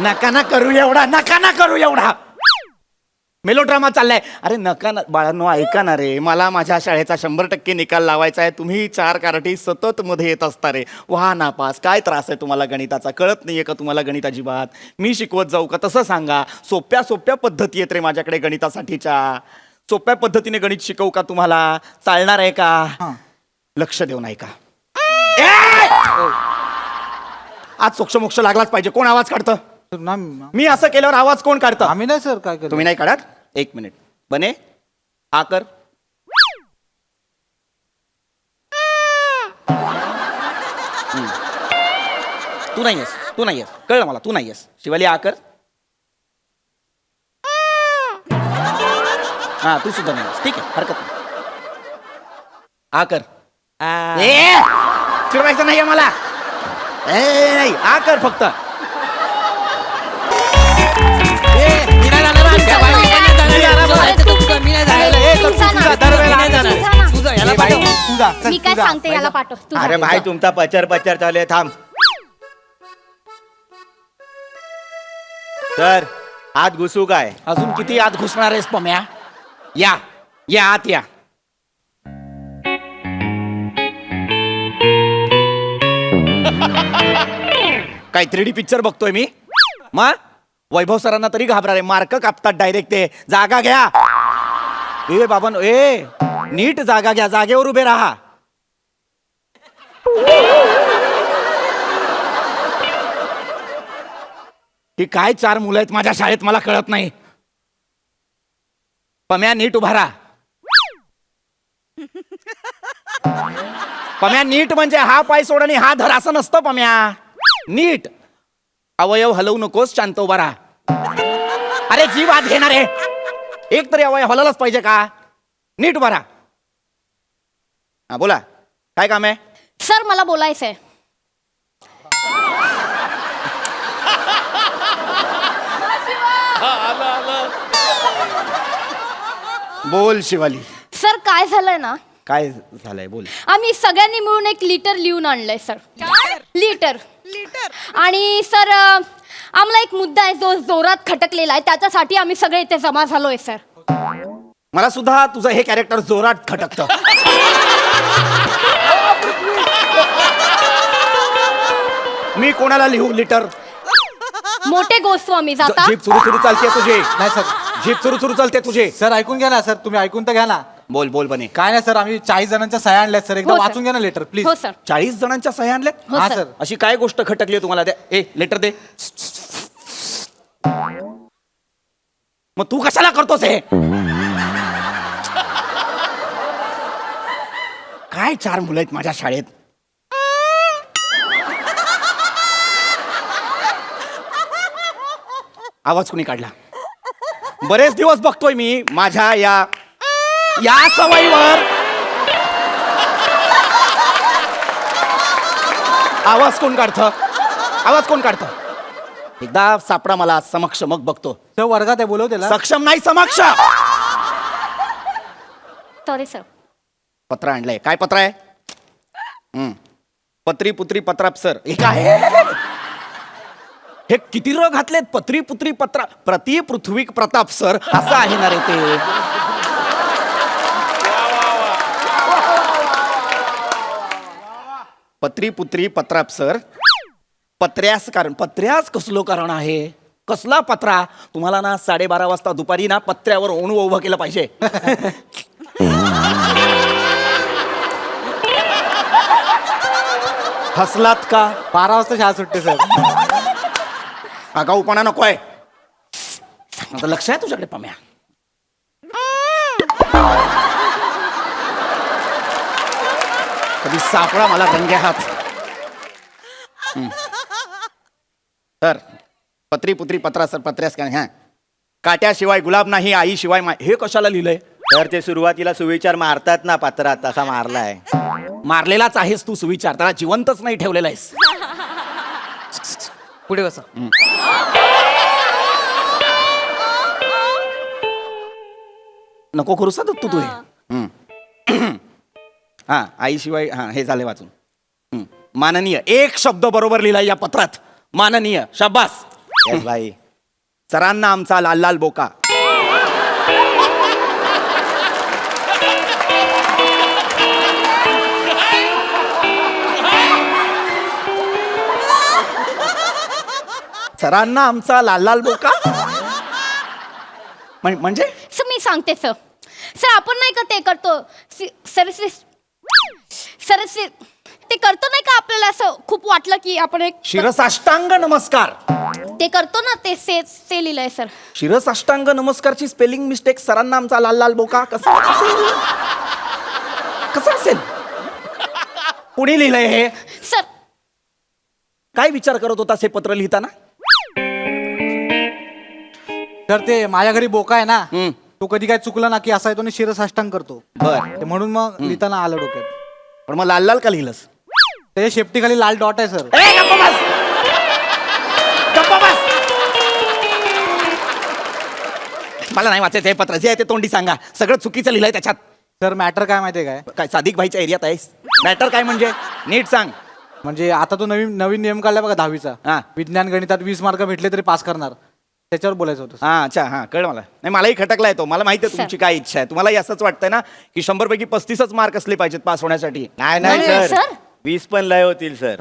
नका ना करू एवढा, नका ना करू एवढा. मेलोड्रामा चाललाय. अरे नका ना बाळांनो, ऐका ना रे, मला माझ्या शाळेचा 100% निकाल लावायचा आहे. तुम्ही 4 कारटी सतत मध्ये येत असता रे. वाह नापास. काय त्रास आहे तुम्हाला गणिताचा? कळत नाहीये का तुम्हाला गणित अजिबात? मी शिकवत जाऊ का? तसं सांगा. सोप्या सोप्या पद्धती आहेत रे माझ्याकडे गणितासाठीच्या. सोप्या पद्धतीने गणित शिकवू का तुम्हाला? चालणार आहे का? लक्ष देऊ नाही का? आज सोक्ष लागलाच पाहिजे. कोण आवाज काढतं? मी असं केल्यावर आवाज कोण काढतं? आम्ही नाही सर, काय केलं? तुम्ही नाही काढत? 1 मिनिट. बने हा कर. तू नाहीयेस कळलं मला, तू नाहीयेस. शिवाली आ कर. हा तू सुद्धा नाहीयेस, ठीक आहे, हरकत नाही. आ कर. फिरवायचं नाहीये मला. नाही आ कर फक्त. मी काय सांगते, याला पाठव. तू जा. अरे भाई तुमचा पचर चालू आहे. थांब तर आत घुसू काय? अजून किती आत घुसणार आहेस पम्या? या या आत या. काय 3D पिक्चर बघतोय मी? मग वैभव सरांना तरी घाबरा रे. मार्क कापतात डायरेक्ट ते. जागा घ्या. ए बाबा नीट जागा घ्या. जागेवर उभे राहा. ही काय 4 मुलं आहेत माझ्या शाळेत मला कळत नाही. पम्या नीट उभा राहा. पम्या नीट म्हणजे हा पाय सोड आणि हा धर असं नसतं पम्या. नीट. अवयव हलवू नकोस, शांत उभा राहा. अरे जीव आत घेणार आहे. एक तरी अवयव हलवलाच पाहिजे का? नीट उभा राहा. हा बोला, काय काम आहे? सर मला बोलायचंय. बोल शिवाली. सर काय झालंय ना, काय झालंय बोल. आम्ही सगळ्यांनी मिळून एक लिटर लिहून आणलंय सर. लिटर. आणि सर आम्हाला एक मुद्दा आहे जो जोरात खटकलेला आहे, त्याच्यासाठी आम्ही सगळे इथे जमा झालोय सर. मला सुद्धा तुझं हे कॅरेक्टर जोरात खटकतं. मी कोणाला लिहू लिटर? मोठे गोस्वामी जाता. जीप सुरू चालते तुझे. नाही सर. जीप सुरू चालते तुझे. सर ऐकून घ्या ना सर, तुम्ही ऐकून तर घ्या ना. बोल बोल बने. काय नाही सर, आम्ही 40 जणांच्या सह्या आणल्यात सर. एकदा हो, सर. वाचून घ्या ना लेटर प्लीज. हो सर. 40 जणांच्या सह्या आणल्या? हो, हा सर. सर. अशी काय गोष्ट खटकली आहे तुम्हाला? द्या ए लेटर दे. मग तू कशाला करतोस हे? काय 4 मुलं आहेत माझ्या शाळेत. आवाज कुणी काढला? बरेच दिवस बघतोय मी माझ्या या सवयीवर. आवाज कोण काढतं? एकदा सापडा मला समक्ष, मग बघतो. सर वर्गात आहे, बोलव त्याला. सक्षम नाही, समक्ष. Sorry sir. पत्र आणलंय. काय पत्र आहे? पत्री पुत्री पत्राप सर. हे काय? हे किती र घातलेत? पत्री पुत्री पत्रा प्रति पृथ्वी प्रताप सर असं आहे ना रे ते. पत्री पुत्री पत्राप सर. पत्र्यास कसलो कारण आहे? कसला पत्रा? तुम्हाला ना 12:30 वाजता दुपारी ना पत्र्यावर ओणू उभं केलं पाहिजे. हसलात का? 12 वाजता शाळा सुटते सर. आगाऊपणा नकोय. आता लक्ष आहे तुझ्याकडे पम्या. कधी सापडा मला रंगे हात. तर पत्री पुत्री पत्रा सर. पत्र्यास काय? हा काट्याशिवाय गुलाब नाही, आईशिवाय हे कशाला लिहिलंय? तर ते सुरुवातीला सुविचार मारतात ना पात्रात, तसा मारलाय. मारलेलाच आहेस तू सुविचार, त्याला जिवंतच नाही ठेवलेला आहेस. पुढे बसा. नको करू सा तू हे. हा आईशिवाय. हा हे झाले वाचून. माननीय. एक शब्द बरोबर लिहिलाय या पत्रात. माननीय. शाबास. Yes, भाई. सरांना आमचा लाल लाल बोका. सरांना आमचा लाल लाल बोका म्हणजे सर मी सांगते सर. सर आपण नाही का ते करतो सर सर ते करतो नाही का आपल्याला असं खूप वाटलं की आपण एक शिरसाष्टांग नमस्कार. ते करतो ना ते ते लिहिलंय सर. शिरसाष्टांग नमस्कारची स्पेलिंग मिस्टेक सरांना आमचा लाल लाल बोका कसं असेल? कुणी लिहिलंय हे? सर काय विचार करत होता हे पत्र लिहिताना? तर ते माझ्या घरी बोका आहे ना, तो कधी काय चुकला ना की असा आहे तो आणि शिरसाष्टांग करतो. बर. ते म्हणून मग लिहिताना आलं डोक्यात. पण मग लाल लाल का लिहिलंस? त्याच्या शेपटीखाली लाल डॉट आहे सर. मला नाही वाचायचं हे पत्र. जे आहे ते तोंडी सांगा. सगळं चुकीचं लिहिलंय त्याच्यात. सर मॅटर काय माहितीये काय? काय सादिक भाईच्या एरियात आहेस? मॅटर काय म्हणजे नीट सांग. म्हणजे आता तो नवीन नवीन नियम काढला बघा 10वीचा. हा. विज्ञान गणितात 20 मार्क भेटले तरी पास करणार. त्याच्यावर बोलायचं होतं. हा अच्छा हा कळ मला. नाही मलाही खटकलाय तो. मला माहिती आहे तुमची काय इच्छा आहे. तुम्हालाही असंच वाटतंय ना की 100 पैकी 35च मार्क असले पाहिजेत पास होण्यासाठी? नाही नाही, सर, सर. 20 पण लय होतील सर.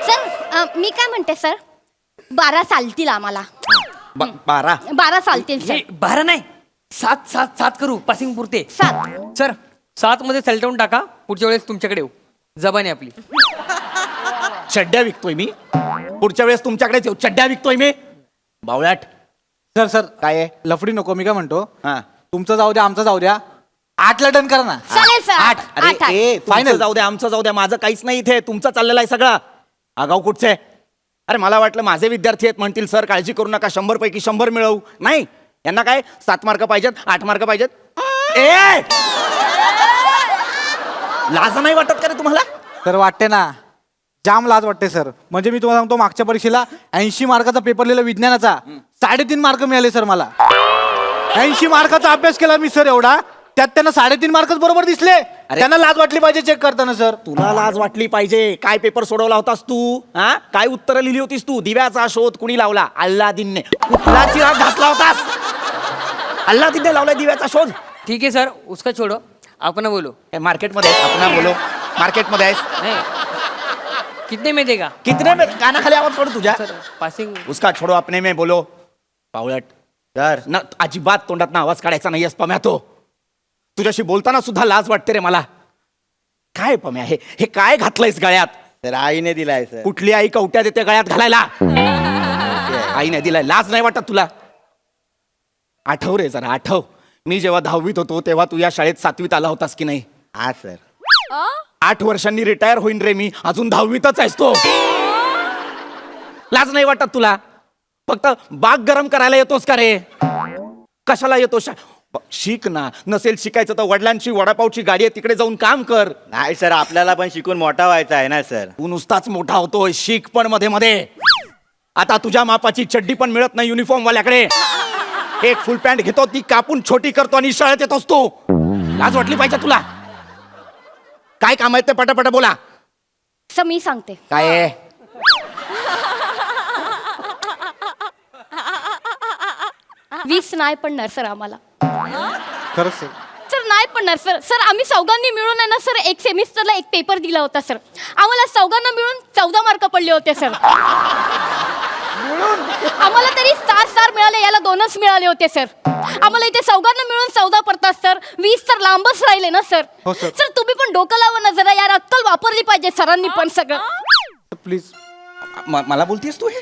सर मी काय म्हणते सर 12 चालतील आम्हाला. 12 12 चालतील सर. 12 नाही 7 करू पासिंग पुरते. 7 सर 7 मध्ये सलटवून टाका. पुढच्या वेळेस तुमच्याकडे येऊ. जबान आहे आपली. चड्ड्या विकतोय मी. पुढच्या वेळेस तुमच्याकडेच येऊ. चड्ड्या विकतोय मी. बावळ्याट. सर सर काय आहे? लफडी नको. मी काय म्हणतो, हा तुमचं जाऊ द्या, आमचं जाऊ द्या. 8ला डन करा ना. चालेल सर. 8. अरे 8. ए Final. फायनल जाऊ द्या, आमचं जाऊ द्या. माझं काहीच नाही इथे. तुमचं चाललेलं आहे सगळं. आगाऊ कुठचे? अरे मला वाटलं माझे विद्यार्थी आहेत म्हणतील सर काळजी करू नका 100 पैकी 100 मिळवू. नाही यांना काय 7 मार्क पाहिजेत, 8 मार्क पाहिजेत. ए लाज नाही वाटत का रे तुम्हाला? तर वाटते ना, जाम लाज वाटते सर. म्हणजे मी तुम्हाला सांगतो, मागच्या परीक्षेला 80 मार्काचा पेपर लिहिला विज्ञानाचा, 3.5 मार्क मिळाले सर मला. 80 मार्काचा अभ्यास केला मी सर एवढा, त्यात त्यांना 3.5 मार्कच बरोबर दिसले. त्यांना लाज वाटली पाहिजे चेक करताना सर. तुला लाज वाटली पाहिजे. काय पेपर सोडवला होतास तू? हा काय उत्तरं लिहिली होतीस तू? दिव्याचा शोध कुणी लावला? अल्लादीनने. कुठला चिराग घासला होतास? अल्लादीनने लावला दिव्याचा शोध. ठीक आहे सर उसका छोडो आपण बोलो. मार्केटमध्ये आपण बोलो. मार्केटमध्ये आहेस? नाही कितने में देगा? कितने में? कानाखाली आवाज पडू तुझ्या. सर पासिंग उसका छोडो अपने में बोलो. पावळट. सर ना अजिबात तोंडात ना आवाज काढायचा नाही पम्या. तो तुझ्याशी बोलताना सुद्धा लाज वाटते रे मला. काय पम्या हे काय घातलंयस गळ्यात? सर आईने दिलाय सर. कुठली आई कवट्या देते गळ्यात घालायला? आईने दिलाय. लाज नाही वाटत तुला? आठव रे जरा आठव. मी जेव्हा 10वीत होतो तेव्हा तू या शाळेत 7वीत आला होतास की नाही? हा सर. 8 वर्षांनी रिटायर होईन रे मी. अजून 10वीतच आहेस तो. लाज नाही वाटत तुला? फक्त बाग गरम करायला येतोस का रे? कशाला येतो? शिक ना. नसेल शिकायचं तर वडिलांची वडापावची गाडी आहे तिकडे जाऊन काम कर. नाही सर, आपल्याला पण शिकून मोठा व्हायचा आहे ना सर. तू नुसताच मोठा होतोय. शिक पण मध्ये मध्ये. आता तुझ्या मापाची चड्डी पण मिळत नाही युनिफॉर्म वाल्याकडे. एक फुल पॅन्ट घेतो ती कापून छोटी करतो आणि शाळेत येतोस तू. लाज वाटली पाहिजे तुला. काय काम आहे ते पटापट बोला. सर मी सांगते. काय आहे? 20 नाही पडणार सर आम्हाला. खरंच सर. सर नाही पडणार सर. सर आम्ही चौघांनी मिळून आहे ना सर एक सेमिस्टरला एक पेपर दिला होता सर. आम्हाला चौघांना मिळून 14 मार्क पडले होते सर. आम्हाला तरी 4 मिळाले, याला 2च मिळाले होते सर. आम्हाला इथे चौघांना मिळून 14 पडतात सर. 20 तर लांबच राहिले ना सर. हो, सर. सर तुम्ही पण डोकं लावा ना जरा यार. अक्कल वापरली पाहिजे सरांनी पण सगळं. प्लीज. मला बोलतीस तू हे?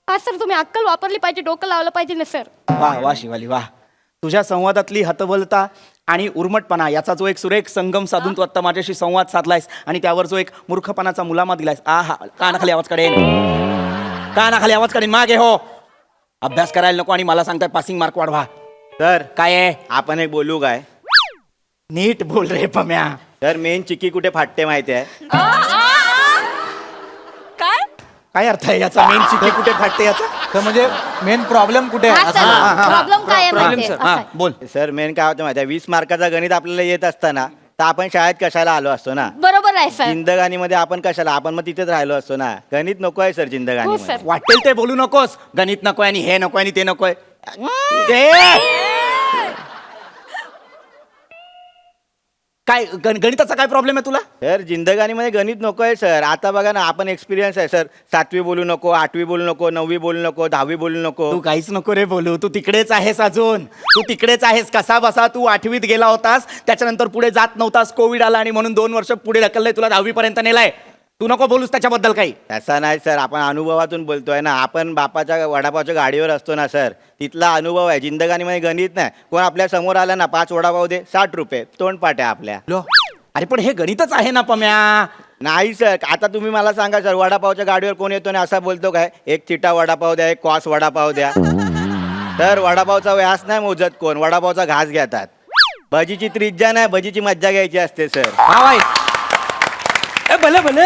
हा सर तुम्ही अक्कल वापरली पाहिजे, डोकं लावलं पाहिजे ना सर. वा वा शिवाली वा. तुझ्या संवादातली हतबलता आणि उर्मटपणा याचा जो एक सुरेख संगम साधून तू आता माझ्याशी संवाद साधलायस आणि त्यावर जो एक मूर्खपणाचा मुलामा दिलायस. हा कानाखाली आवाज काढेन. कानाखाली आवाज काढेन. मागे हो. अभ्यास करायला नको आणि मला सांगताय पासिंग मार्क वाढवा. सर काय आहे? आपण एक बोलू काय? नीट बोल रे पम्या. सर मेन चिक्की कुठे फाटते माहिती आहे? काय? काय अर्थ आहे याचा? मेन चिठ्ठी कुठे फाटते याचा? तर म्हणजे मेन प्रॉब्लेम कुठे आहे हा असं? सर प्रॉब्लेम काय आहे माहिती आहे? हा असं आहे. बोल. सर मेन काय होतं माहिती आहे? 20 मार्काचा गणित आपल्याला येत असताना तर आपण शाळेत कशाला आलो असतो ना. बरोबर आहे सर. जिंदगानीमध्ये आपण कशाला, आपण मग तिथेच राहिलो असतो ना. गणित नको आहे सर हो जिंदगानीमध्ये. सर. वाटेल ते बोलू नकोस. गणित नकोय आणि हे नकोय आणि ते नकोय. काय गणिताचा काय प्रॉब्लेम आहे तुला? सर जिंदगानीमध्ये गणित नको आहे सर. आता बघा ना, आपण एक्सपिरियन्स आहे सर. 7वी बोलू नको, 8वी बोलू नको, 9वी बोलू नको, 10वी बोलू नको. तू काहीच नको रे बोलू. तू तिकडेच आहेस अजून. तू तिकडेच आहेस. कसा बसा तू 8वीत गेला होतास, त्याच्यानंतर पुढे जात नव्हतास. कोविड आला आणि म्हणून 2 वर्ष पुढे ढकललंय तुला. 10वी पर्यंत नेलाय. तू नको बोलूस त्याच्याबद्दल काही. तसा नाही सर, आपण अनुभवातून बोलतोय ना. आपण बापाच्या वडापावच्या गाडीवर असतो ना सर, तिथला अनुभव आहे. जिंदगानीमध्ये गणित नाही. कोण आपल्या समोर आला ना, 5 वडापाव दे, 60 रुपये, तोंडपाट आहे आपल्या. अरे पण हे गणितच आहे ना पम्या. नाही सर, आता तुम्ही मला सांगा सर, वडापावच्या गाडीवर कोण येतो ना असा बोलतो काय, एक चिटा वडापाव द्या, एक कॉस वडापाव द्या. तर वडापावचा व्यास नाही मोजत कोण, वडापावचा घास घेतात. भजीची त्रिज्या नाही, भजीची मज्जा घ्यायची असते सर. हा बाई. ए, भले भले.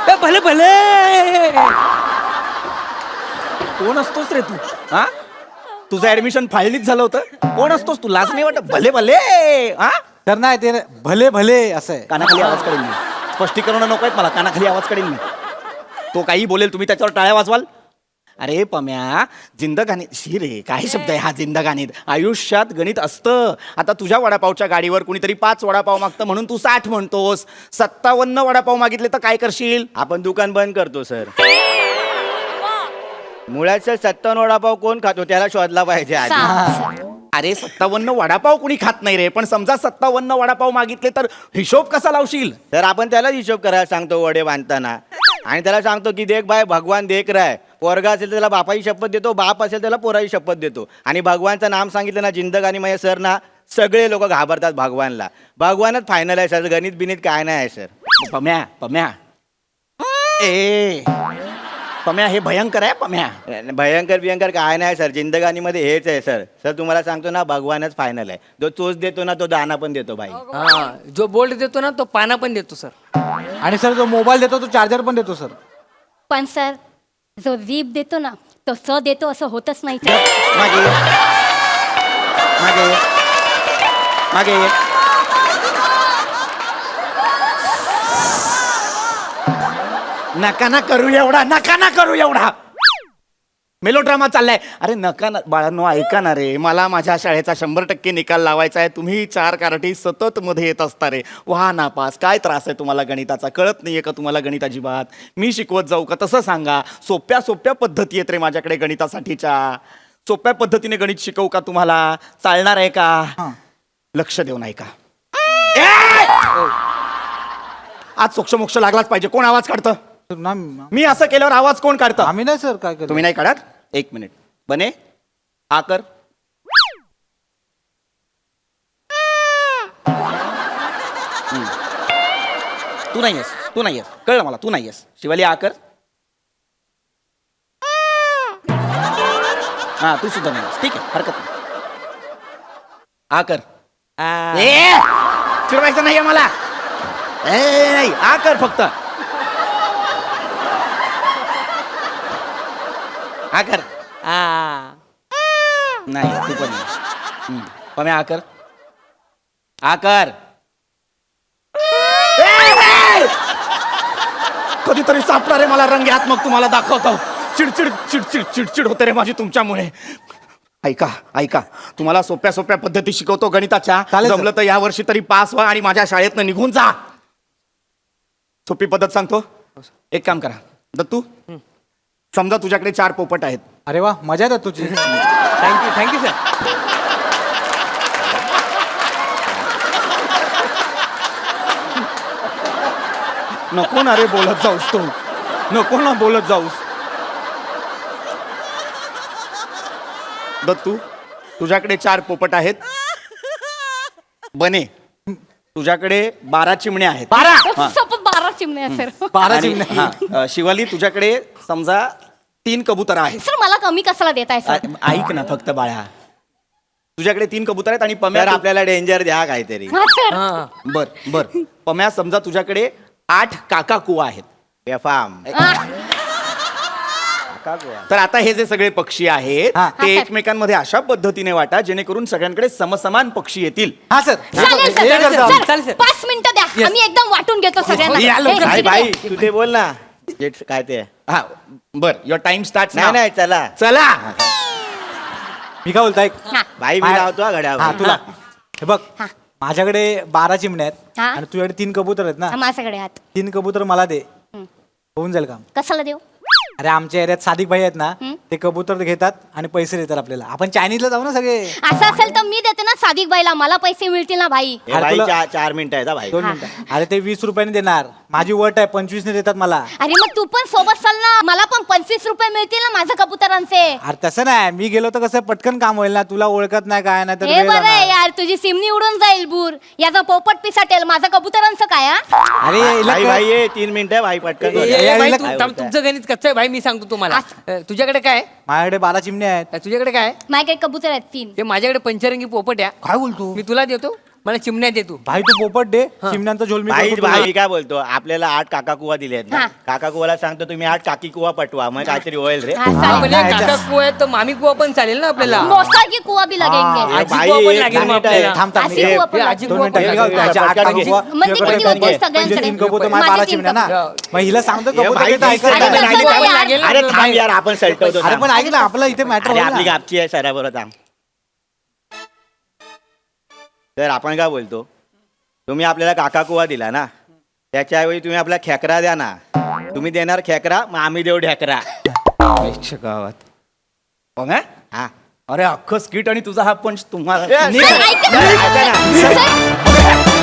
ए, भले भले. कोण असतोस रे तू? हा, तुझं ऍडमिशन फायलीच झालं होतं. कोण असतोस तू? लाज नाही वाटत? भले भले. हा, तर नाही ते भले भले असं आहे. कानाखाली आवाज काढेल मी. स्पष्टीकरण नको आहेत मला. कानाखाली आवाज काढेल मी. तो काही बोलेल, तुम्ही त्याच्यावर टाळ्या वाजवाल. अरे पम्या, जिंदगानीत शी रे, काय शब्द आहे हा जिंदगानीत. आयुष्यात गणित असतं. आता तुझ्या वडापावच्या गाडीवर कुणीतरी 5 वडापाव मागतं म्हणून तू 60 म्हणतोस. 57 वडापाव मागितले तर काय करशील? आपण दुकान बंद करतो सर. मुळात सर 57 वडापाव कोण खातो त्याला शोधला पाहिजे आधी. अरे 57 वडापाव कुणी खात नाही रे. पण समजा 57 वडापाव मागितले तर हिशोब कसा लावशील? तर आपण त्याला हिशोब करायला सांगतो वडे बांधताना, आणि त्याला सांगतो की देख भाई भगवान देख रहा है. पोरगा असेल तर त्याला बापाची शपथ देतो, बाप असेल त्याला पोराची शपथ देतो. आणि भगवानचं नाम सांगितलं ना जिंदगानीमध्ये सर ना, सगळे लोक घाबरतात भगवानला. भगवानच फायनल आहे सर, गणित बिनीत काय नाही आहे सर. पम्या पम्या ए पम्या, हे भयंकर आहे पम्या. भयंकर बियंकर काय नाही सर, जिंदगानीमध्ये हेच आहे सर. सर तुम्हाला सांगतो ना, भगवानच फायनल आहे. जो चोच देतो ना तो दाना पण देतो भाई. हा, जो बोल्ट देतो ना तो पाना पण देतो सर. आणि सर जो मोबाईल देतो तो चार्जर पण देतो सर. पण सर, जो जीभ देतो ना तो स देतो असं होतच नाही सर. मागे ये. मागे ये. मागे ये. नका ना करू एवढा. नका ना करू एवढा. मेलोड्रामा चाललाय. अरे नका ना बाळांनो, ऐका ना रे. मला माझ्या शाळेचा 100% निकाल लावायचा आहे. तुम्ही 4 कारटी सतत मध्ये येत असता रे. व्हा नापास. काय त्रास आहे तुम्हाला गणिताचा? कळत नाहीये का तुम्हाला गणित अजिबात? मी शिकवत जाऊ का? तसं सांगा. सोप्या सोप्या पद्धती आहेत रे माझ्याकडे गणितासाठीच्या. सोप्या पद्धतीने गणित शिकवू का तुम्हाला? चालणार आहे का? लक्ष देऊ नाही का? आज सोक्षमोक्ष लागलाच पाहिजे. कोण आवाज काढतं? मी असं केल्यावर आवाज कोण काढतं? आम्ही नाही सर. काय तुम्ही नाही काढत? 1 मिनिट. बने हा कर. तू नाही आहेस. तू नाही आहेस. कळलं मला. तू नाही आहेस. शिवाली हा कर. हा, तू सुद्धा नाही आहेस. ठीक आहे, हरकत नाही. हा कर. चिडवायचं नाहीये मला. नाही, हा कर फक्त. हा कर. नाही, तू पण नाही. पम्या हा कर. हा कर. कधीतरी सापडा रे मला रंग्यात, मग तुम्हाला दाखवतो. चिडचिड चिडचिड चिडचिड होते रे माझी तुमच्यामुळे. ऐका ऐका, तुम्हाला सोप्या सोप्या पद्धती शिकवतो गणिताच्या. जमलं तर या वर्षी तरी पास व्हा आणि माझ्या शाळेतनं निघून जा. सोपी पद्धत सांगतो. एक काम करा दत्तू, समजा तुझ्याकडे 4 पोपट आहेत. अरे वा, मजा आहे तुझी. Thank you sir. नको ना रे बोलत जाऊस. तो नको ना बोलत जाऊस. दत्तू, तुझ्याकडे 4 पोपट आहेत. बने, तुझ्याकडे 12 चिमण्या आहेत. 12 चिमणे आहे सर. 12 आणि- चिमण्या. हा, शिवाली तुझ्याकडे समजा 3 कबूतर आहेत. सर मला कमी कशाला देताय सर? ऐक ना फक्त बाळा. तुझ्याकडे 3 कबूतर आहेत आणि तर पम्या आपल्याला डेंजर द्या काहीतरी. हा सर हा. बर बर पम्या समजा तुझ्याकडे 8 काका कुवा आहेत. बेफाम. हा. तर आता हे जे सगळे पक्षी आहेत हा. ते एकमेकांमध्ये अशा पद्धतीने वाटा जेणेकरून सगळ्यांकडे समसमान पक्षी येतील. हा सर चालेल हे सर करतो आम्ही. चालेल, सर सर. 5 मिनिटं द्या आम्ही एकदम वाटून घेतो सगळ्यांना या लवकर. हे, भाई इकडे भाई ये. तू ते बोल ना. काय ते हा बर युअर टाइम स्टार्ट नाही नाही चला चला मी काय बोलतो ऐक हा. भाई मी मा- लावतो हा हा घड्यावर. तुला हे बघ हा. माझ्याकडे 12 चिमण्या आहेत हा. आणि तुझ्याकडे 3 कबूतर आहेत ना. हा, माझ्याकडे हात 3 कबूतर मला दे हम्म. होऊन जाईल काम. कशाला देऊ अरे आमच्या एरियात सादिक भाई आहेत ना हम्म. ते कबूतर घेतात आणि पैसे देतात आपल्याला. आपण चायनीजला जाऊ ना सगळे. असं असेल तर मी देते ना सादिक बाईला मला पैसे मिळतील ना भाई हे अरे भाई तुला- 4 मिनिटं आहेत हा भाई. 2 मिनिटं. अरे ते 20 रुपयाने देणार. माझी वट आहे 25 ने देतात मला. अरे मग तू पण सोबत चल ना मला पण 25 रुपये मिळतील ना माझ्या कबुतरांचे अरे तसं नाही मी गेलो तर कसं पटकन काम होईल ना. तुला ओळखत नाही काय नाही तर हे वेळ बरं आहे जाणार. यार तुझी सिमनी उडून जाईल बूर याचा पोपट पिसाटेल माझं कबुतरांचं काय हा? अरे हिला भाई कळ- भाई ये 3 मिनिटं भाई पटकन बोल. ए, भाई, हिला- तू थांब, तुमचं गणित कच्चं आहे भाई मी सांगतो तुम्हाला तुझ्याकडे काय माझ्याकडे 12 चिमण्या आहेत. तुझ्याकडे काय माझ्याकडे कबूतर आहेत 3 ते माझ्याकडे पंचरंगी पोपट आहे काय बोलतो मी तुला देतो मला चिमण्या दे तू भाई तू पोपट दे चिमण्यांचा झोल मी भाई करतो तुला. भाई काय बोलतो आपल्याला 8 काका कुवा दिले आहेत ना. हा. काका कुवाला सांगतो तुम्ही 8 काकी कुवा पटवा मग काहीतरी होईल रे. हा, चालेल. म्हणजे नाही, काका कुवा आहे तर मामी कुवा पण चालेल ना आपल्याला मोसा की कुवा भी लगेंगे हे आजी भाई, कुवा पण एक लागेल मग मिनिट आहे. आपल्याला. थांब थांब आजी हे- कुवा पण हे लागेल. आजी 2 कुवा मिनिटं पण हे लागेल. बघ, त्याच्या 8 पटकन घे. कुवा, म्हणजे तुझ्याकडे किती काय होतील घे. सगळ्यांकडे? म्हणजे 3 कबूतर माझे माझ्या 12 तीन चिमण्या ना. कबूतर. मग हिला सांगतो हे कबूतर भाई, घेता ऐकत अरे नाही. कसं नाही, आहे नाही, यार? अरे थांब यार आपण सलटवतो अरे पण ऐक ना आपलं इथे मॅटर अरे होईल आपली ना. गापची आहे सराबरोबर थांब. तर आपण काय बोलतो तुम्ही आपल्याला काका कुवा दिला ना त्याच्याऐवजी तुम्ही आपला खेकरा द्या ना. तुम्ही देणार खेकरा मग आम्ही देऊ ढेकरा. गावात पम्या हा अरे अख्खं स्किट आणि तुझा हा पंच तुम्हाला सर, ऐका ना. ऐका ना. सर,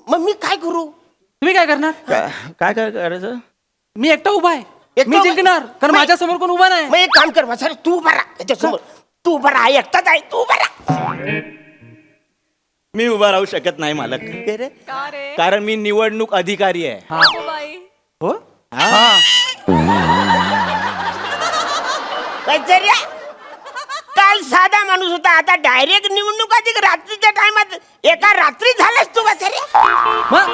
मग मी काय करू? तुम्ही काय करणार? काय काय करायचं? मी एकटा उभा आहे, एकटा मी उभा? जिंकणार कारण नाही. माझ्या समोर कोण उभा नाही. मग एक काम कर वसारे, तू उभा राहा त्याच्यासमोर. तू उभा राहा, एकटाच आहे, तू उभा राहा. मी उभा राहू शकत नाही मालक, काय रे? का रे कारण मी निवडणूक अधिकारी आहे. हो बाई. हो वैचर्या, काल साधा माणूस होता, आता डायरेक्ट निवडणूक अधिक रात्रीच्या टायमात एका रात्री झालास तू वसाऱ्या. मग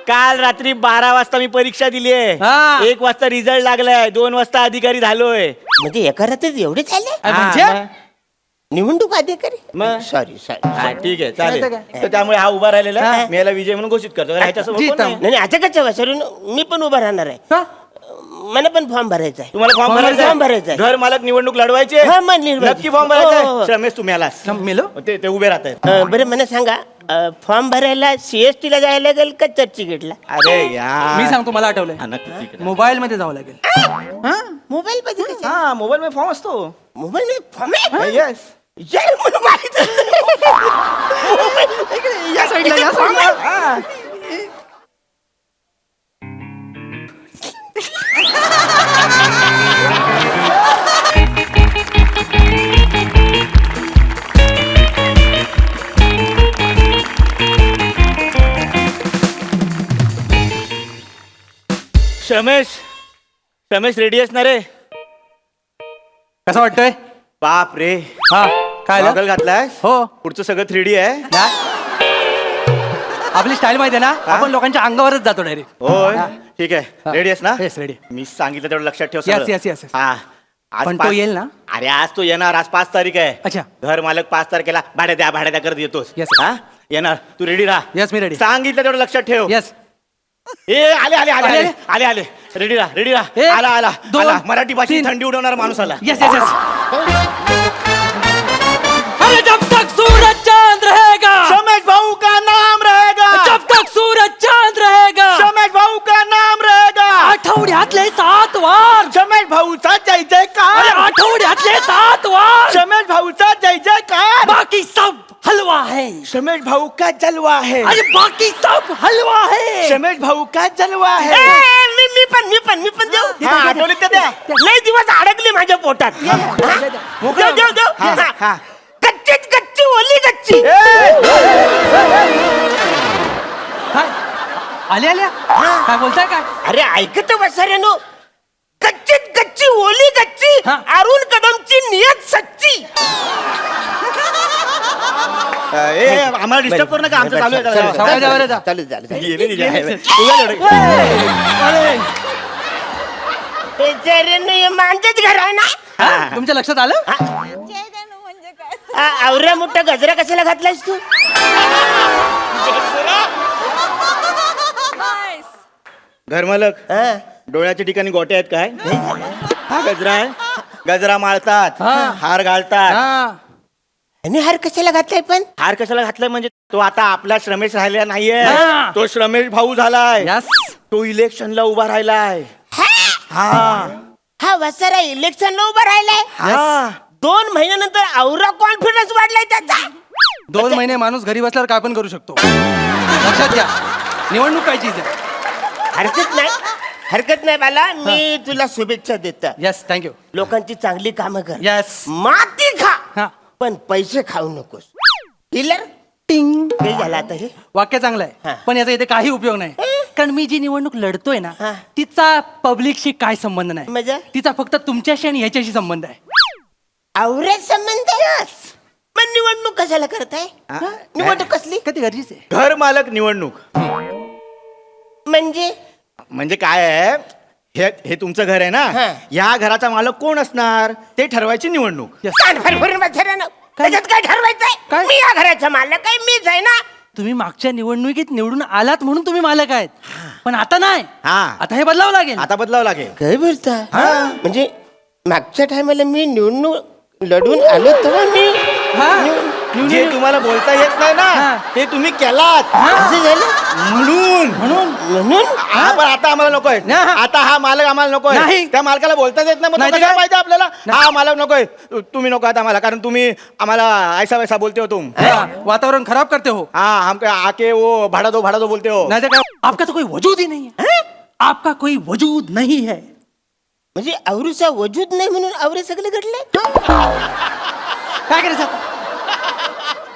काल रात्री 12 वाजता मी परीक्षा दिली आहे. हा. 1 वाजता रिझल्ट लागलाय, 2 वाजता अधिकारी झालोय. म्हणजे एका रात्रीत एवढे झाले? म्हणजे हा, निवडणूक अधिकारी? मग? Sorry sorry. हा, ठीक आहे चालेल. काय? तर त्यामुळे हा उभा राहिलेला आहे. मी याला विजय म्हणून घोषित करतो. ह्याच्यासमोर कोण जीत. नाही. नाही आता कसं वसरून मी पण उभा राहणार आहे. का? मला पण फॉर्म भरायचा आहे. तुम्हाला फॉर्म फॉर्म भरायचा भरायचा आहे. घर मालक निवडणूक लढवायचे. हा, मग निर्वाचित. नक्की फॉर्म हो, हो, भरायचा हो. रमेश तुम्ही आलास. मेलो ते उभे राहत आहेत. बरं मला सांगा, फॉर्म भरायला CST ला जायला लागेल का चर्चगेटला? अरे यार मी सांगतो, मला आठवलंय, हा, नक्की ठीक आहे. मोबाईल मध्ये जावं लागेल. मोबाईल मध्ये कशा? हा मोबाईल मध्ये फॉर्म असतो. मोबाईल मध्ये फॉर्म आहे? येस. यार, मला माहित या साईडला, या साईडला. रमेश रेडी आहेस ना रे? कसं वाटतंय? बाप रे, हा काय झालं? गॉगल घातलायस? हो. पुढचं सगळं 3D आहे. आपली स्टाईल माहिती आहे ना, आपण लोकांच्या अंगावरच जातो डायरेक्ट. होय ठीक आहे. रेडी आहेस ना? Yes ready. मी सांगितलं तेवढं लक्षात ठेव Yes, सगळं. yes, yes, yes. हा आज पण तो 5 येईल ना? अरे आज तो येणार. आज 5 तारीख आहे. अच्छा. घर मालक 5 तारखेला भाड्या द्या करत येतोस. Yes. हा येणार. तू रेडी राहा. येस मी रेडी. सांगितलं तेवढं लक्षात ठेव. येस. ए आले रेडी राहा. एक, आला दोन, मराठी भाषेत तीन. थंडी उडवणारा माणूस आला. Yes yes yes. अरे जब तक सूरज चांद रहेगा, रमेश भाऊ का नाम रहेगा. जब तक सूरज चांद रहेगा, रमेश भाऊ का नाम रहेगा. आठवड्यातले 7 वार. रमेश भाऊचा जय अरे जयकार. आठवड्यातले 7 वार. रमेश भाऊचा जय जयकार. बाकी सब हलवा है. रमेश भाऊ का जलवा है. अरे बाकी सब हलवा है. रमेश भाऊ का जलवा है. मी पण देऊ. हा, आठवणीत तर द्या. लय दिवस अडकली माझ्या पोटात. देऊ. हा, हा. गच्ची ओली गच्ची. काय आल्या काय बोलताय काय? अरे ऐकत वसाऱ्यानो, गच्ची ओली गच्ची, हा. अरुण कदमची नियत सच्ची. आम्हाला डिस्टर्ब करू नका. आमचं चालू आहे. सावकाश जा. चालू गेले तिथे. बेचाऱ्यानो, हे माझंच घर आहे ना. हा? तुमच्या लक्षात आलं? आवऱ्या मोठा गजरा कशाला घातलायस तू? घर मालक, हा. डोळ्याच्या ठिकाणी गोटे आहेत काय? हा गजरा आहे. गजरा माळतात, हा. हार घालतात. हा. आणि हार कशाला घातलाय पण? हार कशाला घातलाय म्हणजे तो आता आपला श्रमेश राहिला नाहीये. हा. तो श्रमेश भाऊ झालाय. यस. तो इलेक्शनला उभा राहिलाय. हा वसारा इलेक्शनला उभा राहिलाय. हा 2 महिन्यानंतर औरा कॉन्फिडन्स वाढलाय त्याचा. 2 महिने माणूस घरी बसल्यावर काय पण करू शकतो. लक्षात घ्या, निवडणूक काय चीज आहे. हरकत नाही बाला. मी तुला शुभेच्छा देतो. Yes thank you. लोकांची चांगली कामं कर. यस. माती खा हा. पण पैसे खाऊ नकोस. डीलर टिंग. हे झालं आता हे. वाक्य चांगलं आहे, हा. पण याचा इथे काही उपयोग नाही. कारण मी जी निवडणूक लढतोय ना, हा. तिचा पब्लिकशी काय संबंध नाही. म्हणजे? तिचा फक्त तुमच्याशी आणि ह्याच्याशी संबंध आहे. आवरेज संबंध. पण निवडणूक कशाला करताय? निवडणूक कसली? कधी गरजेचं आहे. घर मालक निवडणूक म्हणजे काय आहे? हे तुमचं घर आहे ना. हा. या घराचा मालक कोण असणार ते ठरवायची निवडणूक. Yes. कान फरफरून बसऱ्या ना. त्याच्यात काय ठरवायचंय? काय? मी या घराचा मालक आहे, मीच आहे ना. तुम्ही मागच्या निवडणुकीत निवडून आलात म्हणून तुम्ही मालक आहेत, पण आता नाही. हा. आता हे बदलावं लागेल. आता बदलावं लागेल. काय बोलता? म्हणजे मागच्या टायमाला मी निवडणूक लढून आलो तेव्हा मी हा. जे तुम्हाला बोलता येत नाही ना ते तुम्ही केलात असं झालं म्हणून म्हणून हा, पण आता आम्हाला नकोय आता हा मालक आम्हाला नकोय नाही. त्या मालकाला बोलताच येत नाही मग नाही तो तर कशाला काय? पाहिजे आपल्याला हा मालक नकोय तुम्ही नको आता आम्हाला कारण तुम्ही आम्हाला ऐसा वैसा बोलते हो तुम वातावरण खराब करते हो. हाँ हमको आके वो भाड़ा दो बोलते हो नहीं तो क्या आपका तो कोई वजूद ही नहीं है. आपका कोई वजूद नहीं है. म्हणजे आवरीचा वजूद नाही म्हणून आवरे सगळे घडले काय करायचं आता?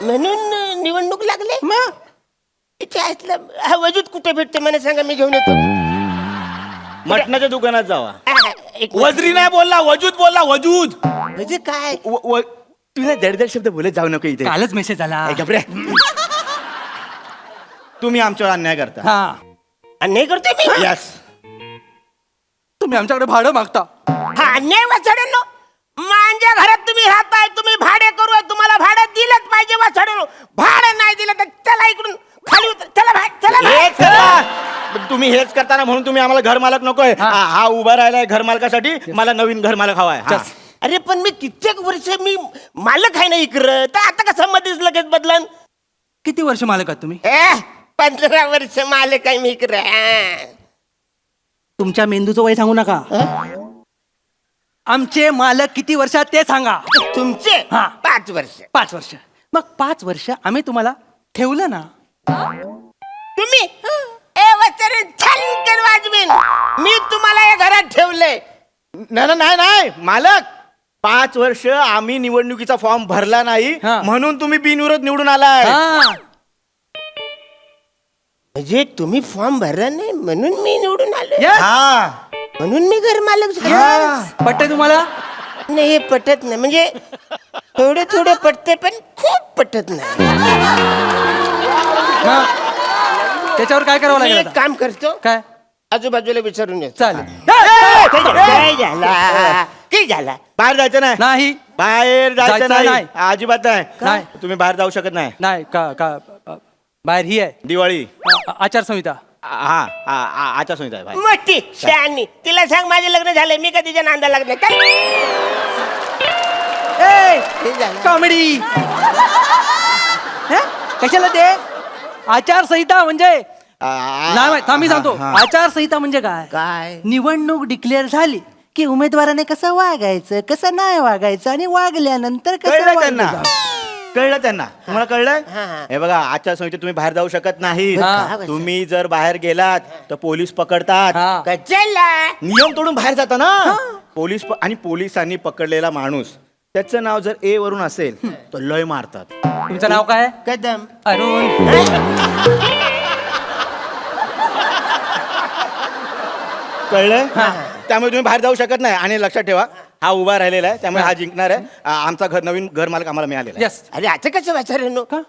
म्हणून निवडणूक लागले इथे असलं हा वजूद कुठे भेटते मला सांगा मी घेऊन येतो मटणाच्या दुकानात जावा एक वजरी नाही बोलला वजूद बोलला वजूद म्हणजे काय तुम्ही दडदड शब्द बोलत जाऊ नको इथे कालच मेसेज आला. ए, गप रे. तुम्ही आमच्यावर अन्याय करता हा अन्याय करतोय मी यस तुम्ही आमच्याकडे भाडं मागता. हा अन्याय वाचड्यांनो माझ्या घरात तुम्ही राहताय तुम्ही भाडे करू तुम्हाला भाडं दिलंच पाहिजे वाचड्यांनो भाडं नाही दिलं तर चला इकडून खाली उतर चला बाहेर चला बाहेर. हेच करा तुम्ही हेच करताना म्हणून तुम्ही आम्हाला घर मालक नकोय हा उभा राहिलाय घर मालकासाठी मला नवीन घर मालक हवाय हा. अरे पण मी कित्येक वर्ष मी मालक आहे ना इकडं तर आता कसं मध्येच लगेच बदलन किती वर्ष मालक आहात तुम्ही? 15 वर्ष मालक आहे मी इकडं तुमच्या मेंदूचं वय सांगू नका. आमचे मालक किती वर्षात ते सांगा. तुमचे हा. 5 वर्ष 5 वर्ष. मग 5 वर्ष आम्ही तुम्हाला ठेवलं ना. तुम्ही ए वचन छान वाजवीन मी तुम्हाला या घरात ठेवलंय नाही मालक 5 वर्ष आम्ही निवडणुकीचा फॉर्म भरला नाही हा. म्हणून तुम्ही बिनविरोध निवडून आलाय हा. म्हणजे तुम्ही फॉर्म भरला नाही म्हणून मी निवडून आलो Yes. हा म्हणून मी घर मालक झालो पटतंय तुम्हाला? नाही हे पटत नाही म्हणजे थोडे पटते पण खूप पटत नाही हा. त्याच्यावर काय करावं मी लागेल एक आता? काम करतो काय आजूबाजूला विचारून येतो चालेल. काय झाला काय झाला बाहेर जायचं नाही नाही बाहेर जायचं जायचं नाही नाही. अजिबात नाही नाही. तुम्ही बाहेर जाऊ शकत नाही नाही का का बाहेर ही आहे दिवाळी आचारसंहिता. आचारसंहिता आहे बाहेर. मोठी शहाणी तिला सांग माझे लग्न झालंय मी का तिच्या नांदा लग्न काय हे झालं. कॉमेडी. कशाला ते आचारसंहिता म्हणजे नाही थांब मी सांगतो. आचारसंहिता म्हणजे काय? काय निवडणूक डिक्लेअर झाली की उमेदवाराने कसं वागायचं कसं नाही वागायचं आणि वागल्यानंतर कसं कळलं वागलं त्यांना जावं. कळलं त्यांना तुम्हाला कळलंय हा. हे बघा आचारसंहितेत तुम्ही बाहेर जाऊ शकत नाही हा. तुम्ही जर बाहेर गेलात तर पोलीस पकडतात हा. कचला नियम तोडून बाहेर जाता ना आणि पोलिसांनी पकडलेला माणूस त्याचं नाव जर ए वरून असेल तर लय मारतात. तुमचं नाव काय? कदम अरुण. कळलंय त्यामुळे तुम्ही बाहेर जाऊ शकत नाही आणि लक्षात ठेवा हा उभा राहिलेला आहे त्यामुळे हा जिंकणार आहे आमचा नवीन घर मालक आम्हाला मिळालेला आहे. यस. अरे आता कसं वाचार का?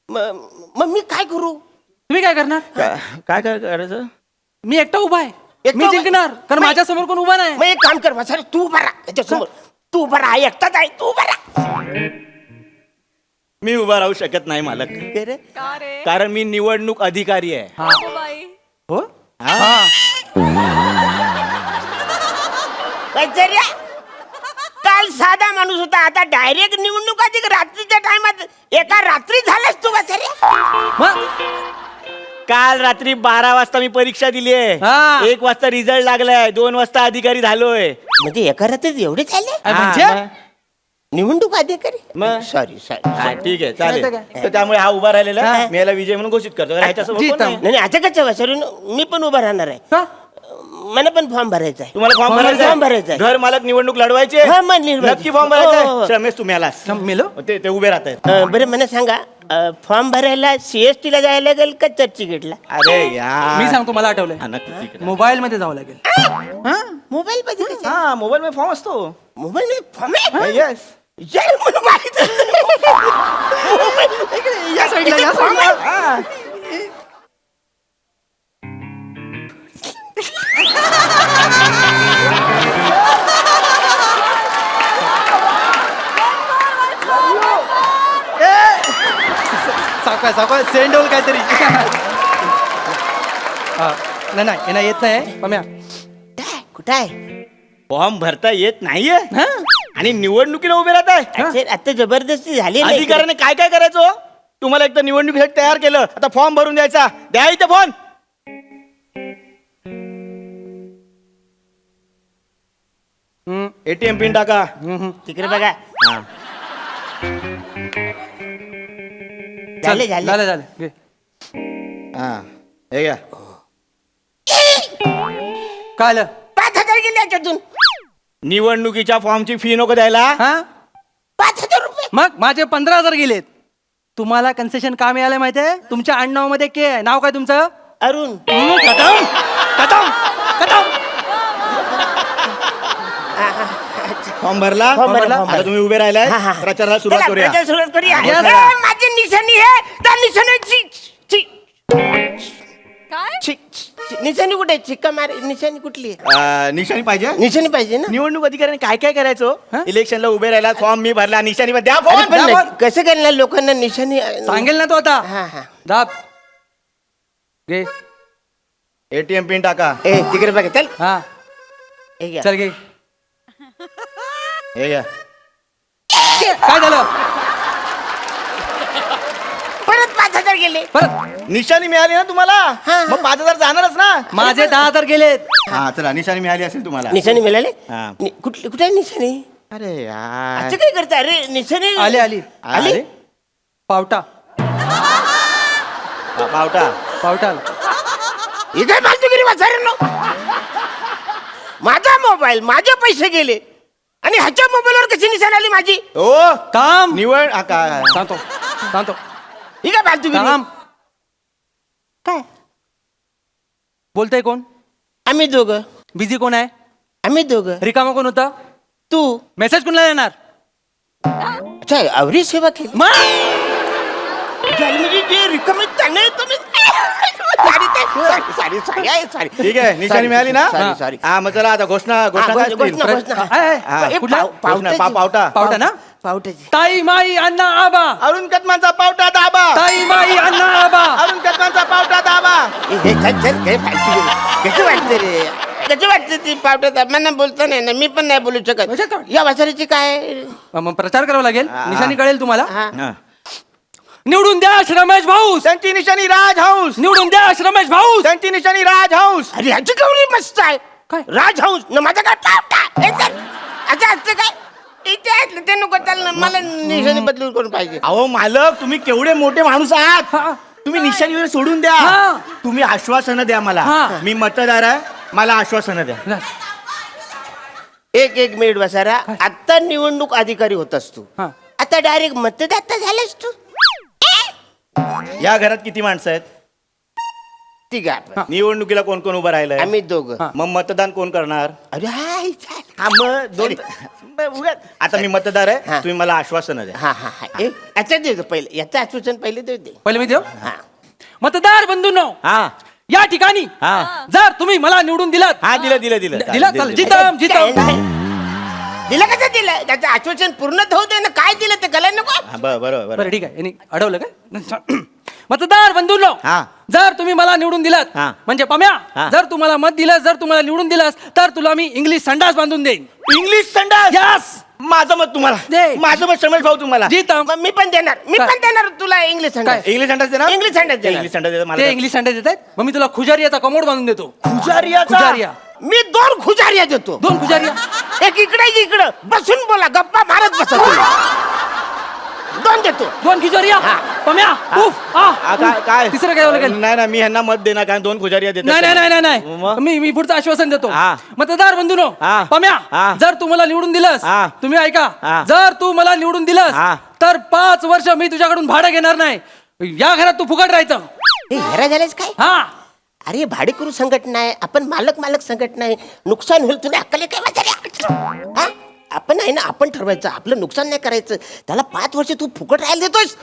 मग मी काय करू तुम्ही काय करणार? काय काय करायचं मी एकटा उभा आहे. एकटा मी उभा- जिंकणार कारण नाही. माझ्या समोर कोण उभा नाही. मग एक काम कर वाचार तू उभा राहा त्याच्यासमोर तू उभा राहा एकटाच आहे तू उभा राहा मी उभा राहू शकत नाही मालक कारण मी निवडणूक अधिकारी आहे. हो वाचार्या, काल साधा माणूस होता आता डायरेक्ट निवडणूक अधिक रात्रीच्या टायमात एका रात्री झालास तू वाचार्या मग काल रात्री 12 वाजता मी परीक्षा दिली आहे हा. 1 वाजता रिझल्ट लागलाय 2 वाजता अधिकारी झालोय. म्हणजे एका रात्रीत एवढे झाले म्हणजे हा, मग. निवडणूक अधिकारी मग? सॉरी हा, सॉरी ठीक आहे चालतं चालेल तर त्यामुळे हा उभा राहिलेला आहे. मी याला विजय म्हणून घोषित करतो कारण ह्याच्यासमोर कोण जीता. नाही. नाही आता कसं वाचारून मी पण उभा राहणार आहे का? मला पण फॉर्म भरायचा आहे तुम्हाला फॉर्म फॉर्म भरायचा भरायचा आहे. घर मालक निवडणूक लढवायचे हा, मग निवडायचे. नक्की फॉर्म हो, हो, भरायचा हो. रमेश तुम्ही आलास मेलो. ते उभे राहत आहेत. बरं मला सांगा फॉर्म भरायला CST ला जायला लागेल का चर्चगेटला अरे यार मी सांगतो मला आठवलंय. हा, नक्की ठीक आहे. मोबाईल मध्ये जावं लागेल. मोबाईल मध्ये कसं? हा मोबाईल मध्ये फॉर्म असतो मोबाईल मध्ये फॉर्म आहे येस जय मला माहित या साईडला या फॉर्म साईडला. आहे. सावकाश सेंड होईल काहीतरी. हा, नाही यांना येत नाही पम्या. कुठं आहे फॉर्म भरता येत नाहीये आणि निवडणुकीला उभे राहत आहे आता जबरदस्ती झाली नाही. अधिकाऱ्याने काय काय करायचं हो? तुम्हाला एक तर निवडणुकीसाठी तयार केलं, आता फॉर्म भरून द्यायचा. द्या इथे फोन. एटीएम पिन टाका. तिकडे बघा. हा. झाले झाले झालं झालं घे. हा हे घ्या. काय आलं? 5,000 गेले याच्यातून. निवडणुकीच्या फॉर्मची फी नको द्यायला. हा 5,000 रुपये. मग माझे 15,000 गेलेत. तुम्हाला कन्सेशन का मिळालं माहितीये? तुमच्या आडनावामध्ये के आहे. नाव काय तुमचं? अरुण. कदम कदम कदम. फॉर्म भरला. फॉर्म भरला. आता तुम्ही उभे राहिलाय. हा, हा. प्रचाराला सुरुवात चला, करूया. प्रचार सुरुवात करूया. Yes. ए, माझी निशाणी आहे. त्या निशाणीची काय निशाणी कुठे आहे? चिक्का मार. निशाणी कुठली आहे? निशाणी पाहिजे. निशाणी पाहिजे ना. निवडणूक अधिकाऱ्याने काय काय करायचं हा? इलेक्शनला उभे राहिला, फॉर्म मी भरला, निशाणी द्या अरे फोन. पण द्या कसं करणार लोकांना निशाणी? सांगेल ना तो आता. हा हा. दाब घे. एटीएम पिन टाका. ए तिकडे बघा. चल हा हे घ्या. चल घे. हे घ्या. काय झालं? परत 5,000 गेले. परत निशाणी मिळाली ना तुम्हाला, हा. मग 5,000 जाणारच ना. माझे 10,000 गेलेत. हा चला, निशाणी मिळाली असेल तुम्हाला. निशाणी मिळाले. हा. कुठली कुठे आहे निशाणी? अरे यार. असं काय करता? अरे निशाणी आली आली आली. अरे, पावटा पावटा. पावटा आला. इथे फालतूगिरी वाचायला. माझा मोबाईल, माझे पैसे गेले आणि ह्याच्या मोबाईलवर कशी निशाणी आली माझी? ओ काम निवड हा, काय सांगतो सांगतो. ही काय फालतूगिरी? काम काय? बोलतोय कोण? आम्ही दोघं. बिझी कोण आहे? आम्ही दोघं. रिकामा कोण होता? तू. मेसेज कोणाला येणार? अच्छा आवरी सेवा केली. मग झाली म्हणजे जे रिकामे त्यांना तुम्ही सॉरी. ठीक आहे, निशाणी मिळाली ना. सॉरी. हा मग चला आता घोषणा घोषणा काय असतील? घोषणा. हा, ए, कुठला? घोषणा, पावटा. पावटा ना. पावट्याची. ताई माई अण्णा आबा. अरुण कदमांचा पावटा दाबा. ताई माई अण्णा आबा. अरुण कदमांचा पावटा दाबा. हे चल काय फालतूगिरी. कसं वाटतं रे? कसं वाटतं ती पावट्यात? मला बोलता नाही ना, मी पण नाही बोलू शकत. या वाचारीची काय? मग प्रचार करावा लागेल. निशाणी कळेल तुम्हाला. हा. हा. निवडून द्या रमेश भाऊ. त्यांची निशाणी राज हाऊस. निवडून द्या रमेश भाऊ. त्यांची निशाणी राज हाऊस. अरे ह्याची गौरी मस्त आहे. काय? राज हाऊस न माझा काय पावटा. हे तर असं असतं काय? इथे असलं ते नको चाललं. मला निशाणी बदलून करून पाहिजे. अहो मालक, तुम्ही केवढे मोठे माणूस आहात. तुम्ही निशाणी वगैरे सोडून द्या. हा. तुम्ही आश्वासनं द्या मला. हा. मी मतदार आहे, मला आश्वासनं द्या. एक मिनिट बसारा. आता निवडणूक अधिकारी होतास तू. हा. आता डायरेक्ट मतदाता झालास तू. या घरात किती माणसं आहेत? ठीक आहे आपण. निवडणुकीला कोण कोण उभं राहिलंय? आम्ही दोघं. मग मतदान कोण करणार? अरे हाय चाल. हा मग दोन. आता मी मतदार आहे, हा. तुम्ही मला आश्वासनं द्या. हा हा हा. याचा देतो पहिले. याचं आश्वासन पहिले देऊ दे. पहिले मी देऊ. हा. मतदार बंधूंनो, हा या ठिकाणी हा जर तुम्ही मला निवडून दिलात. हा दिलं दिलं दिलं दिला चालेल. जितम जितम. दिलं कसं दिलं? त्याचं आश्वासन पूर्ण होऊ दे ना. काय दिलं ते कळलं नको. हा, बरोबर बरं ठीक आहे. यांनी अडवलं काय? मतदार बंधूंनो, हा. जर तुम्ही मला निवडून दिलात, हा. म्हणजे पम्या, हा. जर तुम्हाला मत दिलं, जर तुम्हाला निवडून दिलास, तर तुला मी इंग्लिश संडास बांधून देईन. इंग्लिश संडास. यस. माझं मत तुम्हाला दे. माझं मत रमेश भाऊ तुम्हाला. जितम. मग मी पण देणार. मी काय? पण देणार तुला इंग्लिश संडास. इंग्लिश संडास देणार. इंग्लिश संडास देणार. इंग्लिश संडास देणार. मला ते इंग्लिश संडास देत आहेत. मग मी तुला खुजारियाचा कमोड बांधून देतो. खुजारियाचा? खुजारिया. मी 2 खुजारिया देतो. 2 खुजारिया. एक इकडे एक इकडं बसून बोला. गप्पा मारत बसा तुम्ही. 2 देतो. 2 खुजारिया. हा. पम्या उफ आ. काय तिसरं काय लागेल? नाही ना, मी ह्यांना मत देणार कारण 2 खुजारिया देतात. नाही नाही नाही नाही मग? मी पुढचं आश्वासन देतो. हा. मतदार बंधूनो, हा. पम्या, हा. जर तू मला निवडून दिलंस, हा. तुम्ही ऐका, हा. जर तू मला निवडून दिलंस, हा. तर 5 वर्ष मी तुझ्याकडून भाडं घेणार नाही. या घरात तू फुकट राहायचं. हे हेरा झालेस काय? हा. अरे भाडेकरू संघटना आहे. आपण मालक संघटना आहे. नुकसान होईल तुला अक्कल काय वाचायला? हा? आपण आहे ना, आपण ठरवायचं. आपलं नुकसान नाही करायचं. त्याला 5 वर्ष तू फुकट राहायला देतोस.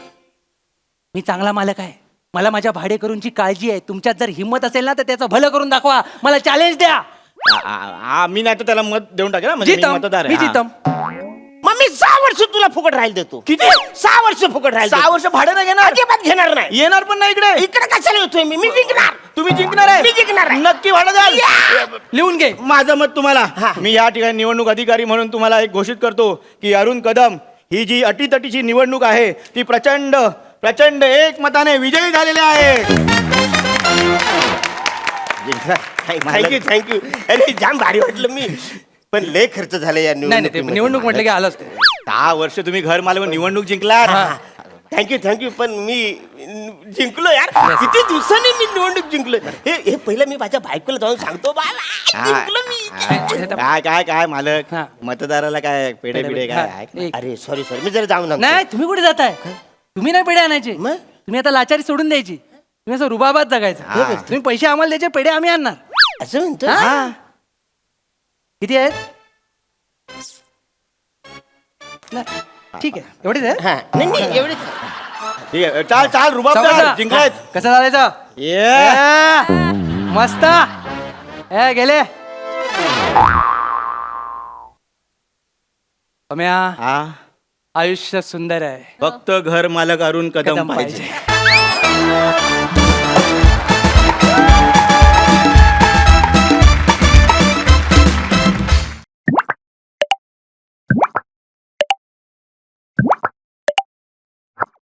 मी चांगला मालक आहे. मला माझ्या भाडेकरूंची काळजी आहे. तुमच्यात जर हिंमत असेल ना, तर त्याचं भलं करून दाखवा. मला चॅलेंज द्या. मी नाही तर त्याला मत देऊन टाकेल ना, म्हणजे मी जितम. मतदार मी आहे. जितम. मग मी 6 वर्ष तुला फुकट राहायला देतो. किती? 6 वर्ष फुकट राहायला 6 वर्ष भाडं नाही घेणार. अजिबात घेणार नाही. येणार पण नाही इकडे. इकडे कशाला येतोय मी विकणार. तुम्ही जिंकणार आहे मी जिंकणार आहे. नक्की भाडं द्याल लिहून घे. माझं मत तुम्हाला मी या ठिकाणी निवडणूक अधिकारी म्हणून तुम्हाला एक घोषित करतो की अरुण कदम ही जी अटीतटीची निवडणूक आहे ती प्रचंड प्रचंड एकमताने विजयी झालेली आहे. थँक्यू अरे जाम भारी वाटलं मी पण लय खर्च झाला या नाही नाही ते निवडणूक म्हटलं की आलंच ते. 10 वर्ष तुम्ही घर मालवून निवडणूक जिंकलात. थँक्यू पण मी जिंकलो यार किती दिवसांनी मी निवडणूक जिंकलो हे पहिलं मी माझ्या बायकोला जाऊन सांगतो बाबा जिंकलो मी काय काय काय मालक हा. मतदाराला काय पेढे पिढे काय आहे का? एक. अरे सॉरी मी जरा जाऊन आणतो. नाही तुम्ही कुठे जाताय तुम्ही नाही पेढे आणायचे मग? तुम्ही आता लाचारी सोडून द्यायची तुम्ही असं रुबाबात जगायचं तुम्ही पैसे आम्हाला द्यायचे पेढे आम्ही आणणार. असं म्हणतो हा. किती आहेत नाही, ठीक आहे एवढेच आहे. हा नाही एवढेच ठीक आहे चाल चाल रुबाब सावकाश. जिंकलायत कसं चालायचं ये मस्त गेले सम्या हा आयुष्य सुंदर आहे फक्त घर मालक अरुण कदम कदम पाहिजे पाहिजे.